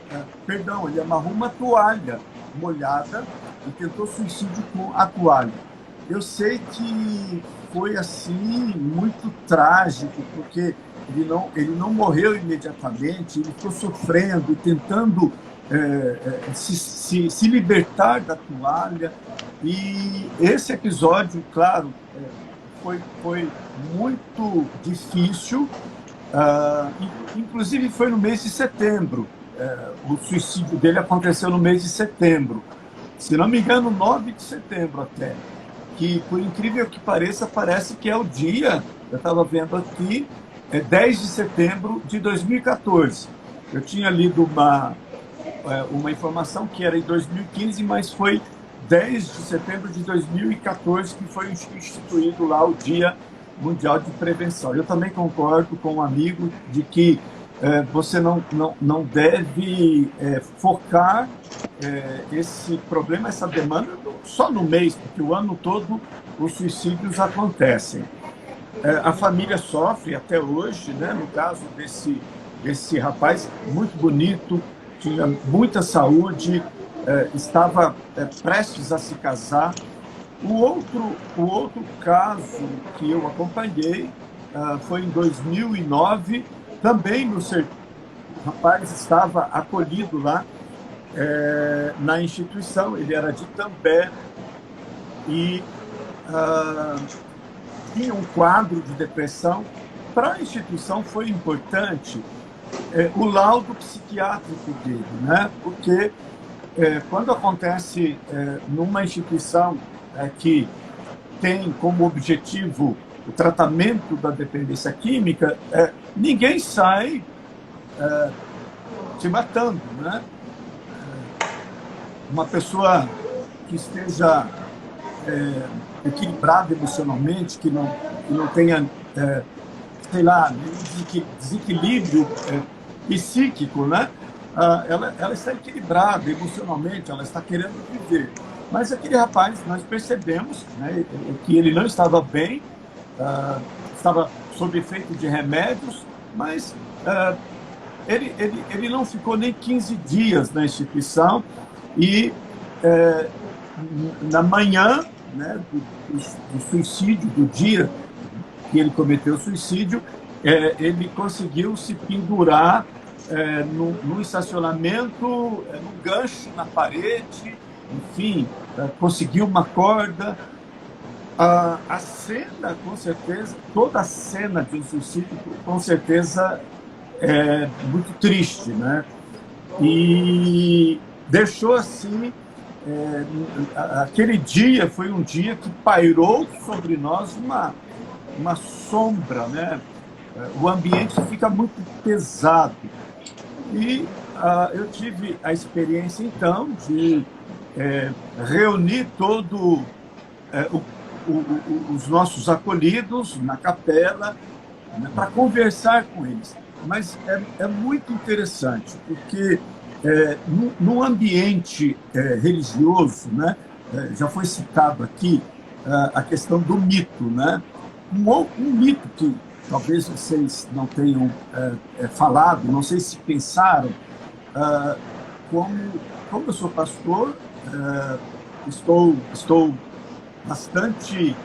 ele amarrou uma toalha molhada e tentou suicídio com a toalha. Eu sei que foi assim muito trágico, porque ele não morreu imediatamente, ele ficou sofrendo e tentando se libertar da toalha. E esse episódio, claro, foi muito difícil, inclusive foi no mês de setembro. O suicídio dele aconteceu no mês de setembro, se não me engano, 9 de setembro até, que, por incrível que pareça, parece que é o dia, eu estava vendo aqui, 10 de setembro de 2014. Eu tinha lido uma informação que era em 2015, mas foi 10 de setembro de 2014 que foi instituído lá o Dia Mundial de Prevenção. Eu também concordo com um amigo de que você não deve focar esse problema, essa demanda só no mês, porque o ano todo os suicídios acontecem. A família sofre até hoje, né? No caso desse rapaz, muito bonito, tinha muita saúde, estava prestes a se casar. O outro caso que eu acompanhei foi em 2009, também no sertão. O rapaz estava acolhido lá na instituição, ele era de També e tinha um quadro de depressão. Para a instituição foi importante o laudo psiquiátrico dele, né? Porque quando acontece numa instituição que tem como objetivo o tratamento da dependência química, ninguém sai se matando, né? Uma pessoa que esteja equilibrada emocionalmente, que não tenha, sei lá, desequilíbrio psíquico, né? Ela está equilibrada emocionalmente, ela está querendo viver. Mas aquele rapaz, nós percebemos, né, que ele não estava bem, estava sob efeito de remédios, mas ele não ficou nem 15 dias na instituição e na manhã, né, do suicídio, do dia que ele cometeu o suicídio, ele conseguiu se pendurar no estacionamento, num gancho na parede, enfim, conseguiu uma corda. A cena, com certeza, toda a cena de um suicídio, com certeza, é muito triste, né? E deixou assim, aquele dia foi um dia que pairou sobre nós uma sombra, né? O ambiente fica muito pesado. E eu tive a experiência, então, de reunir todo os nossos acolhidos na capela, né, para conversar com eles. Mas é muito interessante, porque no ambiente religioso, né, já foi citado aqui a questão do mito, né? Um mito que talvez vocês não tenham falado, não sei se pensaram, como eu sou pastor, estou bastante,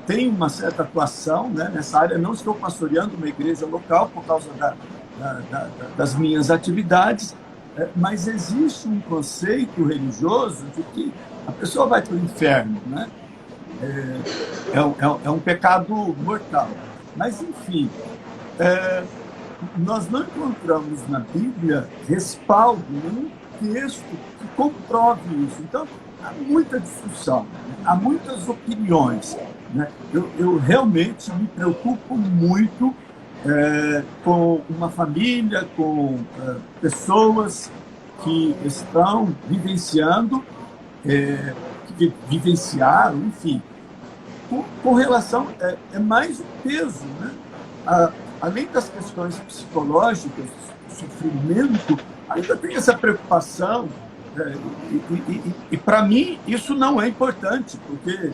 tenho uma certa atuação, né, nessa área. Não estou pastoreando uma igreja local por causa das minhas atividades, mas existe um conceito religioso de que a pessoa vai para o inferno, né? É um pecado mortal. Mas, enfim, nós não encontramos na Bíblia respaldo, nenhum texto que comprove isso. Então, há muita discussão, há muitas opiniões, né? Eu realmente me preocupo muito com uma família, com pessoas que estão vivenciando, que vivenciaram, enfim, com relação, é mais o peso, né? Além das questões psicológicas, sofrimento, ainda tem essa preocupação, e para mim isso não é importante, porque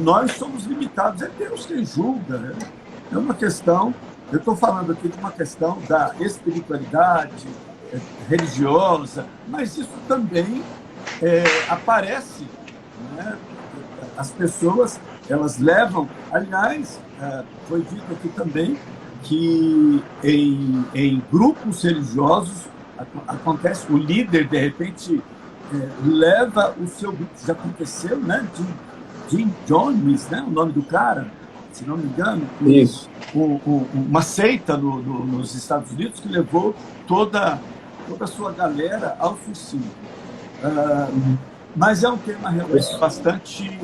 nós somos limitados, é Deus quem julga, né? É uma questão, eu estou falando aqui de uma questão da espiritualidade religiosa, mas isso também aparece, né? As pessoas, elas levam, aliás, foi dito aqui também que em grupos religiosos acontece, o líder de repente leva o seu grupo, já aconteceu, né? Jim Jones, né? O nome do cara, se não me engano, Isso. Uma seita nos Estados Unidos que levou toda a sua galera ao suicídio. Mas é um tema realmente bastante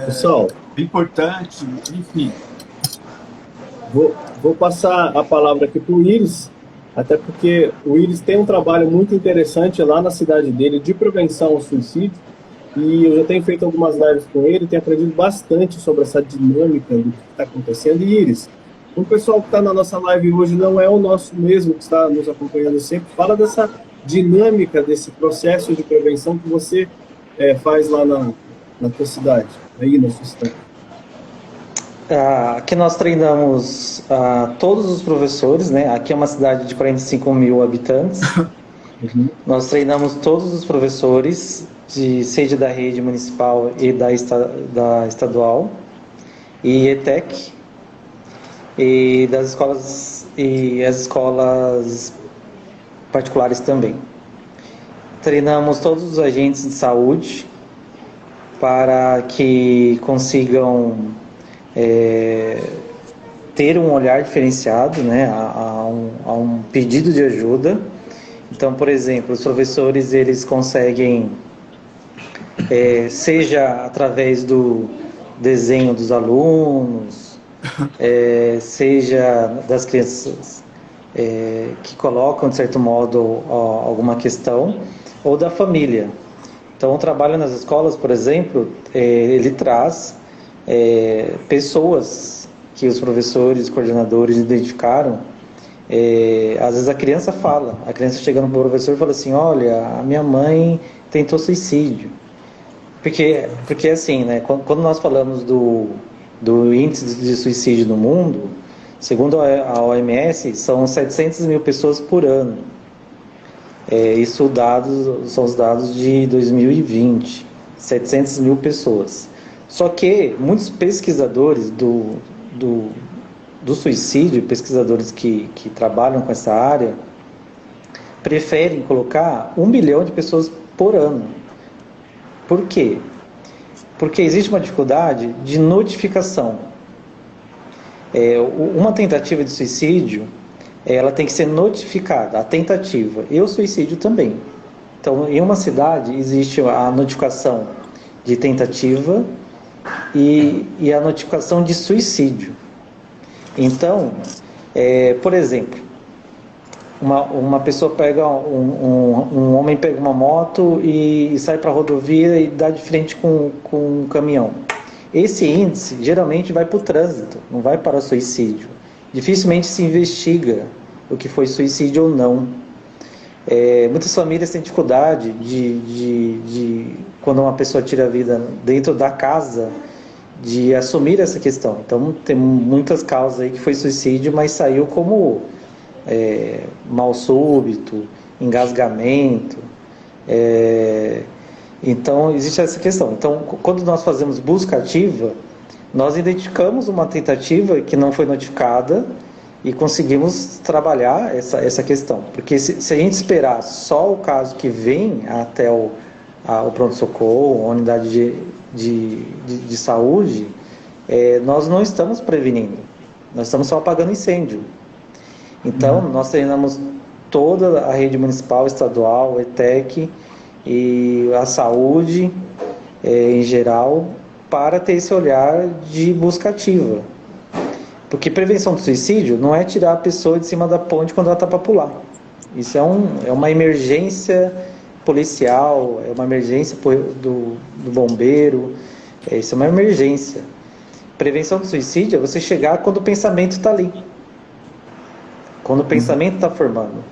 Pessoal, importante, enfim. vou passar a palavra aqui para o Iris, até porque o Iris tem um trabalho muito interessante lá na cidade dele de prevenção ao suicídio, e eu já tenho feito algumas lives com ele, tenho aprendido bastante sobre essa dinâmica do que está acontecendo. E Iris, o pessoal que está na nossa live hoje não é o nosso mesmo que está nos acompanhando sempre. Fala dessa dinâmica, desse processo de prevenção que você faz lá na tua cidade, aí na sua cidade. Aqui nós treinamos todos os professores, né? Aqui é uma cidade de 45 mil habitantes. Uhum. Nós treinamos todos os professores, seja da rede municipal e da estadual, e ETEC, e das escolas e as escolas particulares também. Treinamos todos os agentes de saúde para que consigam ter um olhar diferenciado, né, a um pedido de ajuda. Então, por exemplo, os professores eles conseguem, seja através do desenho dos alunos, seja das crianças que colocam, de certo modo, alguma questão, ou da família. Então, o trabalho nas escolas, por exemplo, ele traz pessoas que os professores, coordenadores identificaram. Às vezes a criança chega no professor e fala assim: olha, a minha mãe tentou suicídio. Porque assim, né, quando nós falamos do índice de suicídio no mundo, segundo a OMS, são 700 mil pessoas por ano. Isso são os dados de 2020, 700 mil pessoas. Só que muitos pesquisadores do suicídio, pesquisadores que trabalham com essa área, preferem colocar 1 milhão de pessoas por ano. Por quê? Porque existe uma dificuldade de notificação. Uma tentativa de suicídio, ela tem que ser notificada, a tentativa, e o suicídio também. Então, em uma cidade, existe a notificação de tentativa e a notificação de suicídio. Então, por exemplo, uma pessoa pega, um homem pega uma moto e sai para a rodovia e dá de frente com um caminhão. Esse índice geralmente vai para o trânsito, não vai para o suicídio. Dificilmente se investiga o que foi suicídio ou não. Muitas famílias têm dificuldade de quando uma pessoa tira a vida dentro da casa, de assumir essa questão. Então, tem muitas causas aí que foi suicídio, mas saiu como mal súbito, engasgamento. Então, existe essa questão. Então, quando nós fazemos busca ativa, nós identificamos uma tentativa que não foi notificada e conseguimos trabalhar essa questão. Porque se a gente esperar só o caso que vem até o pronto-socorro, a unidade de saúde, nós não estamos prevenindo, nós estamos só apagando incêndio. Então, nós treinamos toda a rede municipal, estadual, o ETEC e a saúde em geral, para ter esse olhar de busca ativa. Porque prevenção do suicídio não é tirar a pessoa de cima da ponte quando ela está para pular. Isso é uma emergência policial, é uma emergência do bombeiro, isso é uma emergência. Prevenção do suicídio é você chegar quando o pensamento está ali. Quando o pensamento está formando.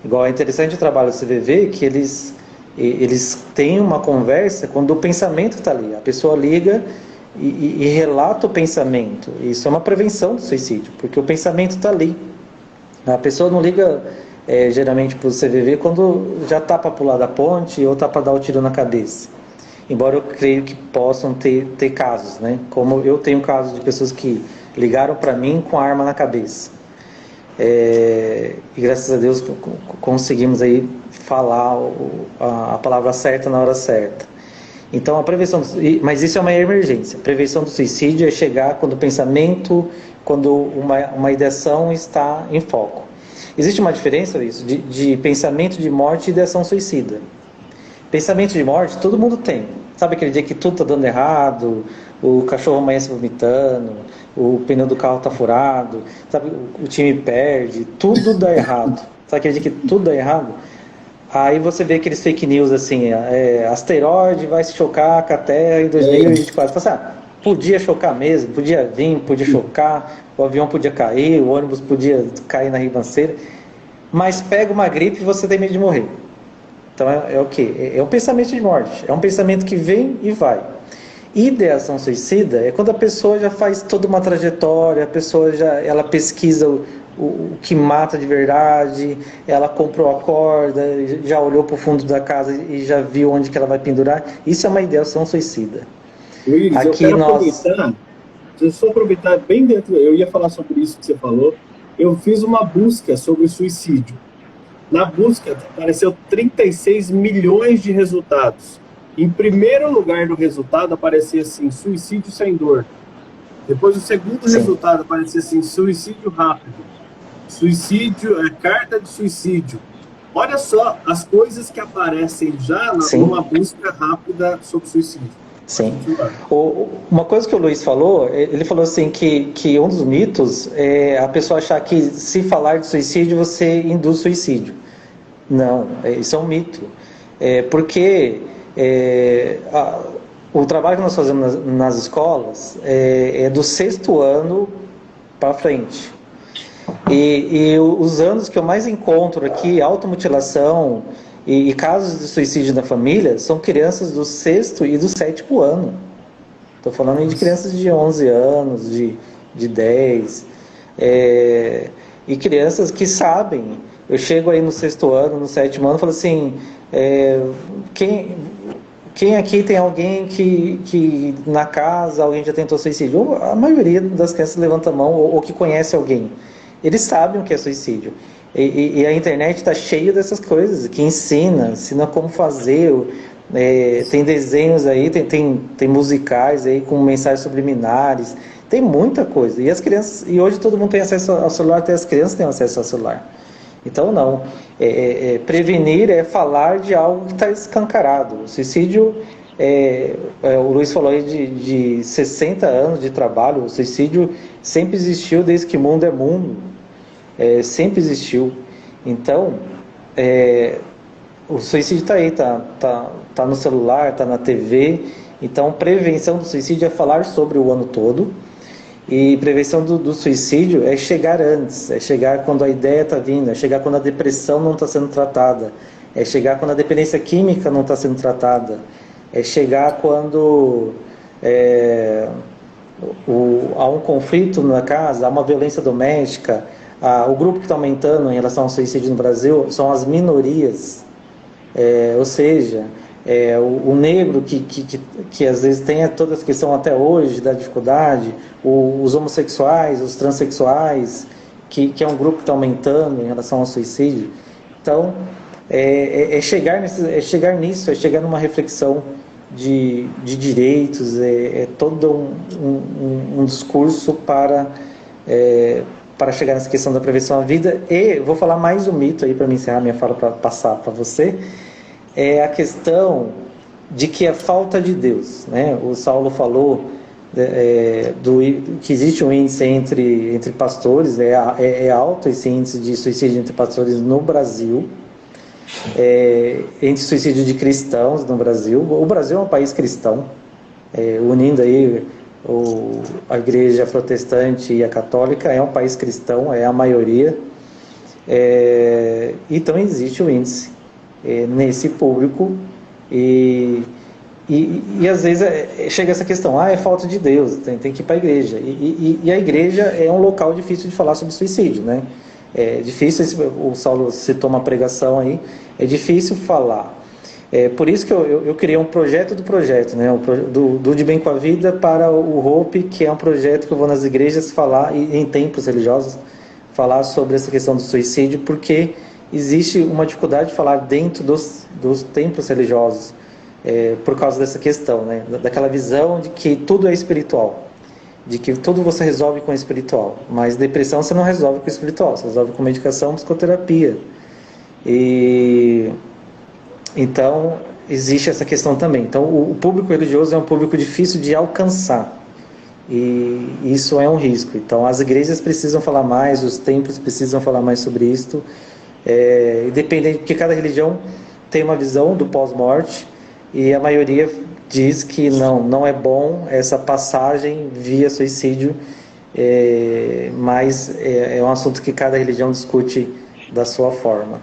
Igual é interessante o trabalho do CVV, que eles têm uma conversa quando o pensamento está ali. A pessoa liga e relata o pensamento. Isso é uma prevenção do suicídio, porque o pensamento está ali. A pessoa não liga geralmente para o CVV quando já está para pular da ponte ou está para dar o tiro na cabeça. Embora eu creio que possam ter casos, né? Como eu tenho casos de pessoas que ligaram para mim com a arma na cabeça. E graças a Deus conseguimos aí falar a palavra certa na hora certa. Então a prevenção, mas isso é uma emergência. A prevenção do suicídio é chegar quando o pensamento, quando uma ideação está em foco. Existe uma diferença isso, de pensamento de morte e ideação suicida. Pensamento de morte todo mundo tem. Sabe aquele dia que tudo está dando errado, o cachorro amanhece vomitando, o pneu do carro está furado, sabe, o time perde, tudo dá errado. Sabe aquele dia que tudo dá errado? Aí você vê aqueles fake news assim, asteroide vai se chocar com a Terra em 2024. Você fala assim, podia chocar mesmo, podia vir, podia chocar, o avião podia cair, o ônibus podia cair na ribanceira, mas pega uma gripe e você tem medo de morrer. Então é o quê? É um pensamento de morte, é um pensamento que vem e vai. Ideação suicida é quando a pessoa já faz toda uma trajetória, a pessoa ela pesquisa o que mata de verdade, ela comprou a corda, já olhou para o fundo da casa e já viu onde que ela vai pendurar. Isso é uma ideação suicida. Luiz, aqui eu quero aproveitar, deixa eu só aproveitar bem dentro, eu ia falar sobre isso que você falou, eu fiz uma busca sobre suicídio. Na busca apareceu 36 milhões de resultados. Em primeiro lugar no resultado aparecia assim, suicídio sem dor. Depois o segundo resultado aparecia assim, suicídio rápido. Suicídio, carta de suicídio. Olha só as coisas que aparecem já numa busca rápida sobre suicídio. Sim. Uma coisa que o Luiz falou, ele falou assim que um dos mitos é a pessoa achar que se falar de suicídio você induz suicídio. Não, isso é um mito. Porque o trabalho que nós fazemos nas escolas é do 6º ano para frente. E os anos que eu mais encontro aqui, automutilação e casos de suicídio na família, são crianças do 6º e do 7º ano. Estou falando aí de crianças de 11 anos, de 10. E crianças que sabem. Eu chego aí no 6º ano, no 7º ano, e falo assim, quem aqui tem alguém que na casa alguém já tentou suicídio? A maioria das crianças levanta a mão ou que conhece alguém. Eles sabem o que é suicídio. E a internet está cheia dessas coisas, que ensina como fazer. Tem desenhos aí, tem musicais aí com mensagens subliminares. Tem muita coisa. E as crianças, e hoje todo mundo tem acesso ao celular, até as crianças têm acesso ao celular. Então não. Prevenir é falar de algo que está escancarado. O suicídio, o Luiz falou aí de 60 anos de trabalho. O suicídio sempre existiu desde que mundo é mundo. Sempre existiu. Então, o suicídio está aí, tá no celular, está na TV. Então, prevenção do suicídio é falar sobre o ano todo. E prevenção do suicídio é chegar antes, é chegar quando a ideia está vindo, é chegar quando a depressão não está sendo tratada, é chegar quando a dependência química não está sendo tratada, é chegar quando há um conflito na casa, há uma violência doméstica. O grupo que está aumentando em relação ao suicídio no Brasil são as minorias, ou seja, o negro que às vezes tem toda essa questão até hoje da dificuldade, os homossexuais, os transexuais, que é um grupo que está aumentando em relação ao suicídio. Então, chegar nisso, é chegar numa reflexão de direitos, todo um discurso para chegar nessa questão da prevenção à vida. E vou falar mais um mito aí para me encerrar minha fala, para passar para você. É a questão de que é falta de Deus, né? O Saulo falou que existe um índice entre pastores, é alto esse índice de suicídio entre pastores no Brasil, entre suicídio de cristãos no Brasil. O Brasil é um país cristão, unindo aí a igreja protestante e a católica, é um país cristão, é a maioria, então existe um índice nesse público e às vezes chega essa questão, é falta de Deus, tem que ir para a igreja, e a igreja é um local difícil de falar sobre suicídio, né? É difícil, o Saulo citou uma pregação aí, é difícil falar. Por isso que eu criei um projeto do projeto, né? Do De Bem com a Vida para o Hope, que é um projeto que eu vou nas igrejas falar, e em templos religiosos, falar sobre essa questão do suicídio, porque existe uma dificuldade de falar dentro dos templos religiosos, por causa dessa questão, né? Daquela visão de que tudo é espiritual, de que tudo você resolve com o espiritual, mas depressão você não resolve com o espiritual, você resolve com medicação, psicoterapia. Então existe essa questão também. Então o público religioso é um público difícil de alcançar, e isso é um risco. Então as igrejas precisam falar mais, os templos precisam falar mais sobre isso, independente, porque cada religião tem uma visão do pós-morte, e a maioria diz que não é bom essa passagem via suicídio, mas é um assunto que cada religião discute da sua forma.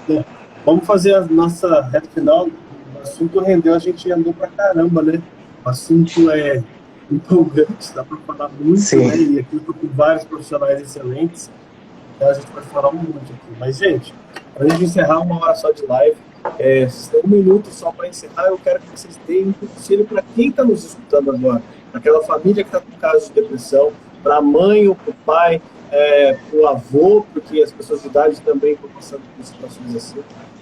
Bom, vamos fazer a nossa reta final. O assunto rendeu, a gente andou pra caramba, né? O assunto é empolgante, dá para falar muito, Sim. né? E aqui eu estou com vários profissionais excelentes, então a gente vai falar um monte aqui. Mas, gente, para a gente encerrar 1 hora só de live, vocês têm 1 minuto só para encerrar. Eu quero que vocês deem um conselho para quem está nos escutando agora, aquela família que está com caso de depressão, para a mãe ou para o pai, para o avô, porque as pessoas de idade também estão passando por situações assim.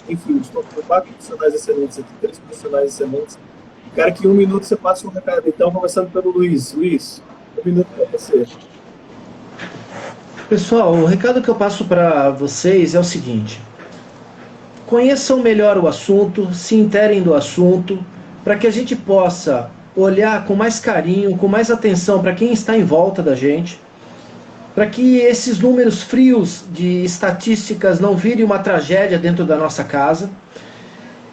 Enfim, estou com 4 profissionais excelentes aqui, 3 profissionais excelentes. Quero que em 1 minuto você passe um recado. Então, começando pelo Luiz. Luiz, 1 minuto para você. Pessoal, o recado que eu passo para vocês é o seguinte: conheçam melhor o assunto, se interem do assunto, para que a gente possa olhar com mais carinho, com mais atenção para quem está em volta da gente, para que esses números frios de estatísticas não virem uma tragédia dentro da nossa casa,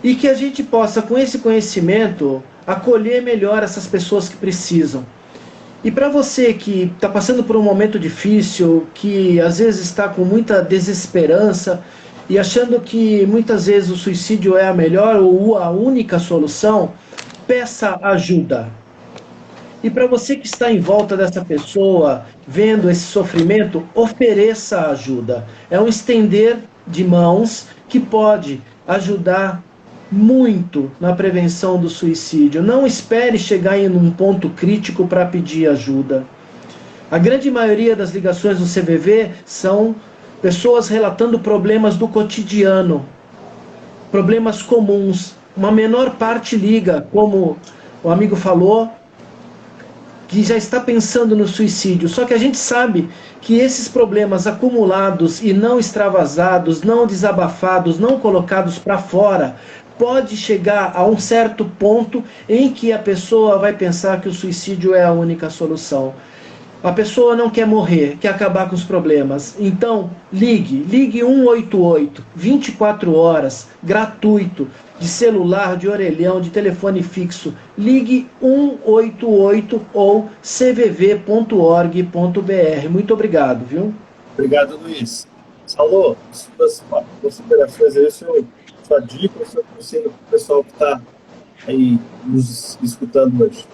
e que a gente possa, com esse conhecimento, acolher melhor essas pessoas que precisam. E para você que está passando por um momento difícil, que às vezes está com muita desesperança e achando que muitas vezes o suicídio é a melhor ou a única solução, peça ajuda. E para você que está em volta dessa pessoa, vendo esse sofrimento, ofereça ajuda. É um estender de mãos que pode ajudar muito na prevenção do suicídio. Não espere chegar em um ponto crítico para pedir ajuda. A grande maioria das ligações do CVV são pessoas relatando problemas do cotidiano, problemas comuns. Uma menor parte liga, como o amigo falou, que já está pensando no suicídio. Só que a gente sabe que esses problemas acumulados e não extravasados, não desabafados, não colocados para fora, pode chegar a um certo ponto em que a pessoa vai pensar que o suicídio é a única solução. A pessoa não quer morrer, quer acabar com os problemas. Então, ligue 188, 24 horas, gratuito, de celular, de orelhão, de telefone fixo. Ligue 188 ou cvv.org.br. Muito obrigado, viu? Obrigado, Luiz. Saulo, suas considerações aí, sua dica, o seu conselho para o pessoal que está aí nos escutando hoje.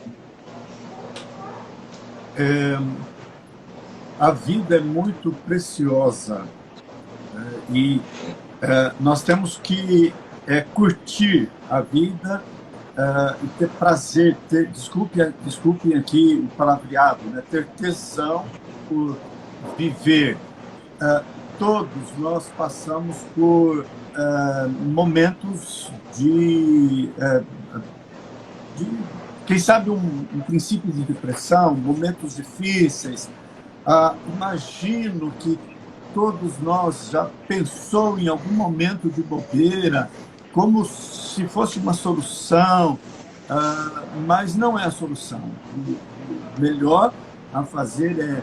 A vida é muito preciosa, e nós temos que curtir a vida e ter prazer, desculpem aqui o palavreado, né? Ter tesão por viver. Todos nós passamos por momentos de quem sabe um princípio de depressão, momentos difíceis. Imagino que todos nós já pensou em algum momento de bobeira, como se fosse uma solução, mas não é a solução. O melhor a fazer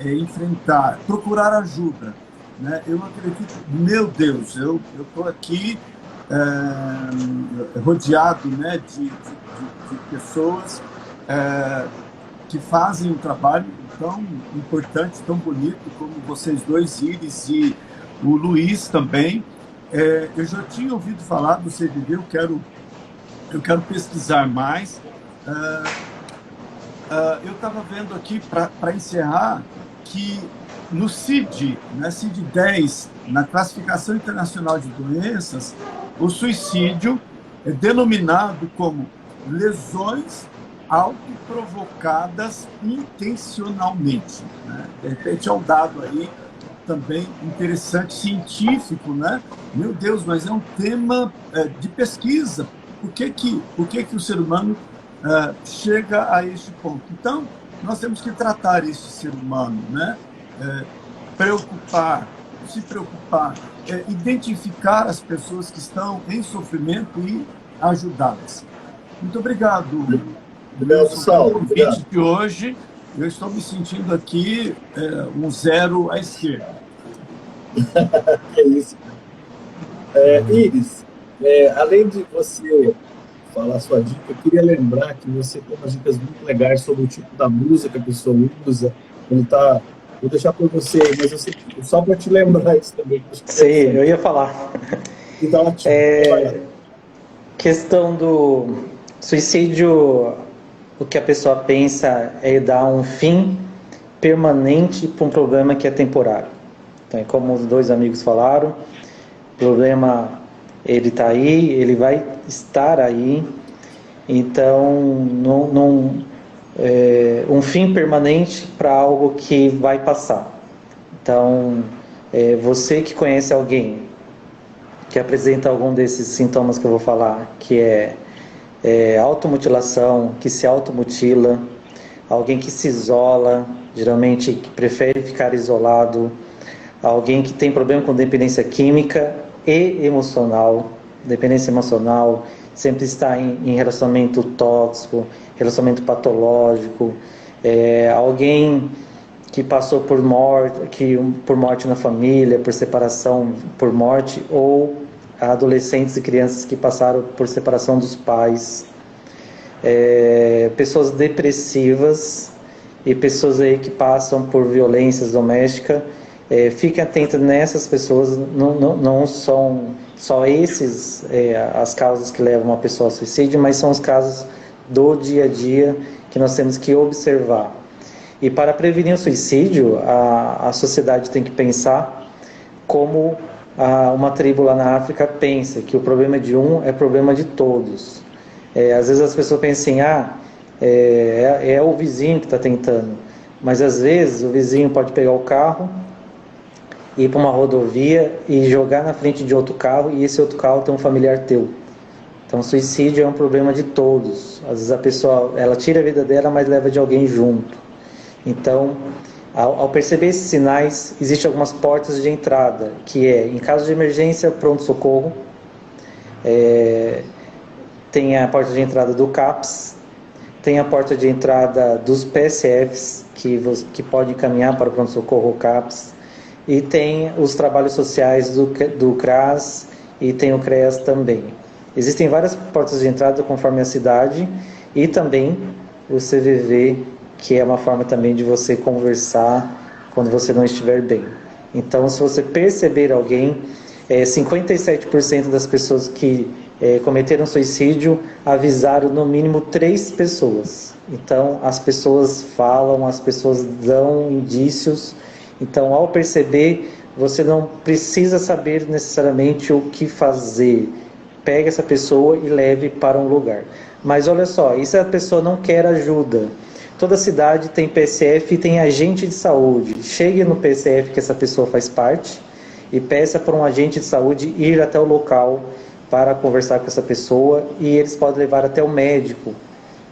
é enfrentar, procurar ajuda, né? Eu acredito, meu Deus, eu estou aqui rodeado, né, de pessoas que fazem um trabalho tão importante, tão bonito, como vocês dois, Iris e o Luiz também. Eu já tinha ouvido falar do CVV, eu quero pesquisar mais. Eu estava vendo aqui, para encerrar, que no CID, né, CID-10, na Classificação Internacional de Doenças, o suicídio é denominado como lesões autoprovocadas intencionalmente, né? De repente é um dado aí também interessante, científico, né? Meu Deus, mas é um tema de pesquisa. Por que o ser humano chega a este ponto? Então, nós temos que tratar esse ser humano, né? Se preocupar, identificar as pessoas que estão em sofrimento e ajudá-las. Muito obrigado, Wilson, pelo convite de hoje. Eu estou me sentindo aqui um zero à esquerda. É isso. Iris, além de você falar sua dica, eu queria lembrar que você tem umas dicas muito legais sobre o tipo da música que a pessoa usa. Ele tá... Vou deixar para você, mas eu sei, só para te lembrar isso também. Sim, eu ia falar. Então, questão do suicídio, o que a pessoa pensa é dar um fim permanente para um problema que é temporário. Então, é como os dois amigos falaram, o problema, ele está aí, ele vai estar aí, então um fim permanente para algo que vai passar. Então, você que conhece alguém que apresenta algum desses sintomas que eu vou falar, que é automutilação, que se automutila, alguém que se isola, geralmente que prefere ficar isolado, alguém que tem problema com dependência química e emocional, dependência emocional, sempre está em relacionamento tóxico, relacionamento patológico, alguém que passou por morte na família, por separação, por morte, ou adolescentes e crianças que passaram por separação dos pais, pessoas depressivas e pessoas aí que passam por violências domésticas. Fiquem atentos nessas pessoas, não são só esses as causas que levam uma pessoa ao suicídio, mas são os casos do dia a dia que nós temos que observar. E para prevenir o suicídio, a sociedade tem que pensar como uma tribo lá na África pensa, que o problema de um é problema de todos. Às vezes as pessoas pensam assim, é o vizinho que está tentando, mas às vezes o vizinho pode pegar o carro, ir para uma rodovia e jogar na frente de outro carro, e esse outro carro tem um familiar teu. Então, suicídio é um problema de todos. Às vezes a pessoa, ela tira a vida dela, mas leva de alguém junto. Então, ao perceber esses sinais, existem algumas portas de entrada, que em caso de emergência, pronto-socorro, tem a porta de entrada do CAPS, tem a porta de entrada dos PSFs, que podem encaminhar para o pronto-socorro ou CAPS, e tem os trabalhos sociais do CRAS, e tem o CREAS também. Existem várias portas de entrada conforme a cidade, e também o CVV, que é uma forma também de você conversar quando você não estiver bem. Então, se você perceber alguém, 57% das pessoas que cometeram suicídio avisaram no mínimo 3 pessoas. Então, as pessoas falam, as pessoas dão indícios. Então, ao perceber, você não precisa saber necessariamente o que fazer. Pegue essa pessoa e leve para um lugar. Mas olha só, e se a pessoa não quer ajuda? Toda cidade tem PSF e tem agente de saúde. Chegue no PSF que essa pessoa faz parte e peça para um agente de saúde ir até o local para conversar com essa pessoa, e eles podem levar até o médico.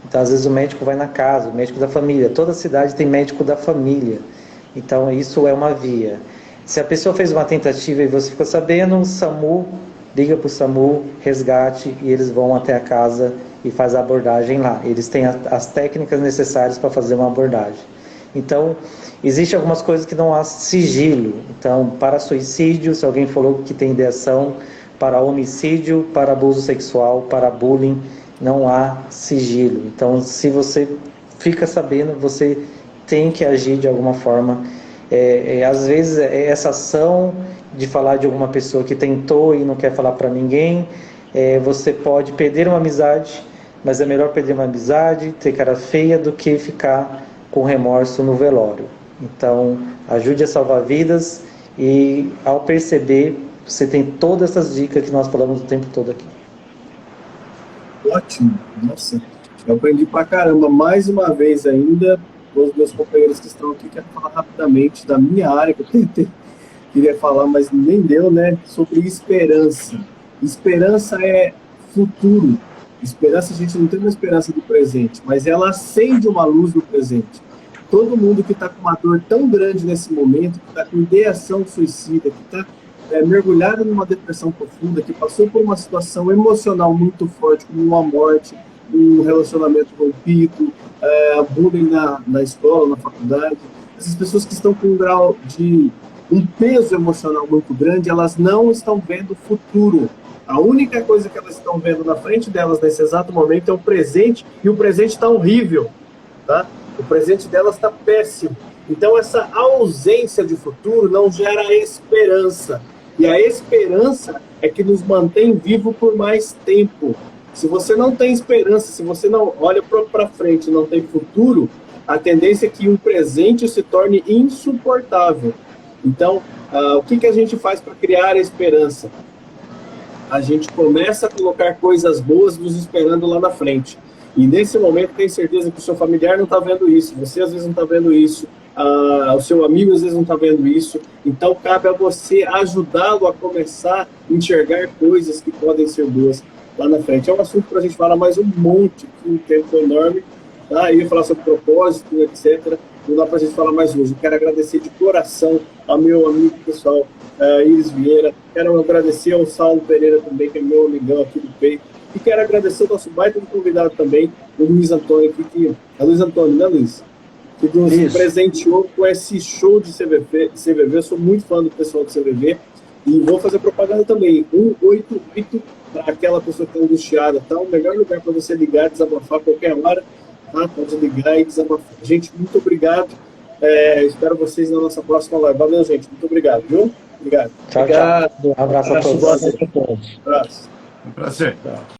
Então, às vezes o médico vai na casa, o médico da família. Toda cidade tem médico da família. Então, isso é uma via. Se a pessoa fez uma tentativa e você ficou sabendo, o SAMU liga para o SAMU, resgate, e eles vão até a casa e faz a abordagem lá. Eles têm as técnicas necessárias para fazer uma abordagem. Então, existem algumas coisas que não há sigilo. Então, para suicídio, se alguém falou que tem ideação, para homicídio, para abuso sexual, para bullying, não há sigilo. Então, se você fica sabendo, você tem que agir de alguma forma. Às vezes, essa ação de falar de alguma pessoa que tentou e não quer falar para ninguém, você pode perder uma amizade, mas é melhor perder uma amizade, ter cara feia, do que ficar com remorso no velório. Então, ajude a salvar vidas, e ao perceber, você tem todas essas dicas que nós falamos o tempo todo aqui. Ótimo, nossa, eu aprendi pra caramba. Mais uma vez ainda, os meus companheiros que estão aqui, quero falar rapidamente da minha área, que eu queria falar, mas nem deu, né? Sobre esperança. Esperança é futuro. Esperança, a gente não tem uma esperança do presente, mas ela acende uma luz no presente. Todo mundo que está com uma dor tão grande nesse momento, que está com ideação suicida, que está mergulhado numa depressão profunda, que passou por uma situação emocional muito forte, como uma morte, um relacionamento rompido, bullying na escola, na faculdade. Essas pessoas que estão com um grau de um peso emocional muito grande, elas não estão vendo o futuro. A única coisa que elas estão vendo na frente delas nesse exato momento é o presente, e o presente está horrível, tá? O presente delas está péssimo. Então essa ausência de futuro não gera esperança. E a esperança é que nos mantém vivo por mais tempo. Se você não tem esperança, se você não olha para frente e não tem futuro, a tendência é que o presente se torne insuportável. Então, o que a gente faz para criar a esperança? A gente começa a colocar coisas boas nos esperando lá na frente. E nesse momento, tenho certeza que o seu familiar não está vendo isso, você às vezes não está vendo isso, o seu amigo às vezes não está vendo isso. Então, cabe a você ajudá-lo a começar a enxergar coisas que podem ser boas lá na frente. É um assunto para a gente falar mais um monte, um tempo enorme, tá? Eu ia falar sobre propósito, etc. Não dá para a gente falar mais hoje. Eu quero agradecer de coração ao meu amigo pessoal, Iris Vieira. Quero agradecer ao Saulo Pereira também, que é meu amigão aqui do peito. E quero agradecer o nosso baita convidado também, o Luiz Antônio, aqui, é Luiz Antônio, né, Luiz? Que nos presenteou com esse show de CVV. Eu sou muito fã do pessoal do CVV. E vou fazer propaganda também. 188 para aquela pessoa que está angustiada, tá? O melhor lugar para você ligar, desabafar a qualquer hora, tá? Pode ligar e desabafar. Gente, muito obrigado. Espero vocês na nossa próxima live. Valeu, gente. Muito obrigado, viu? Obrigado. Tchau, obrigado. tchau. Um abraço a todos. Abraço. Um prazer.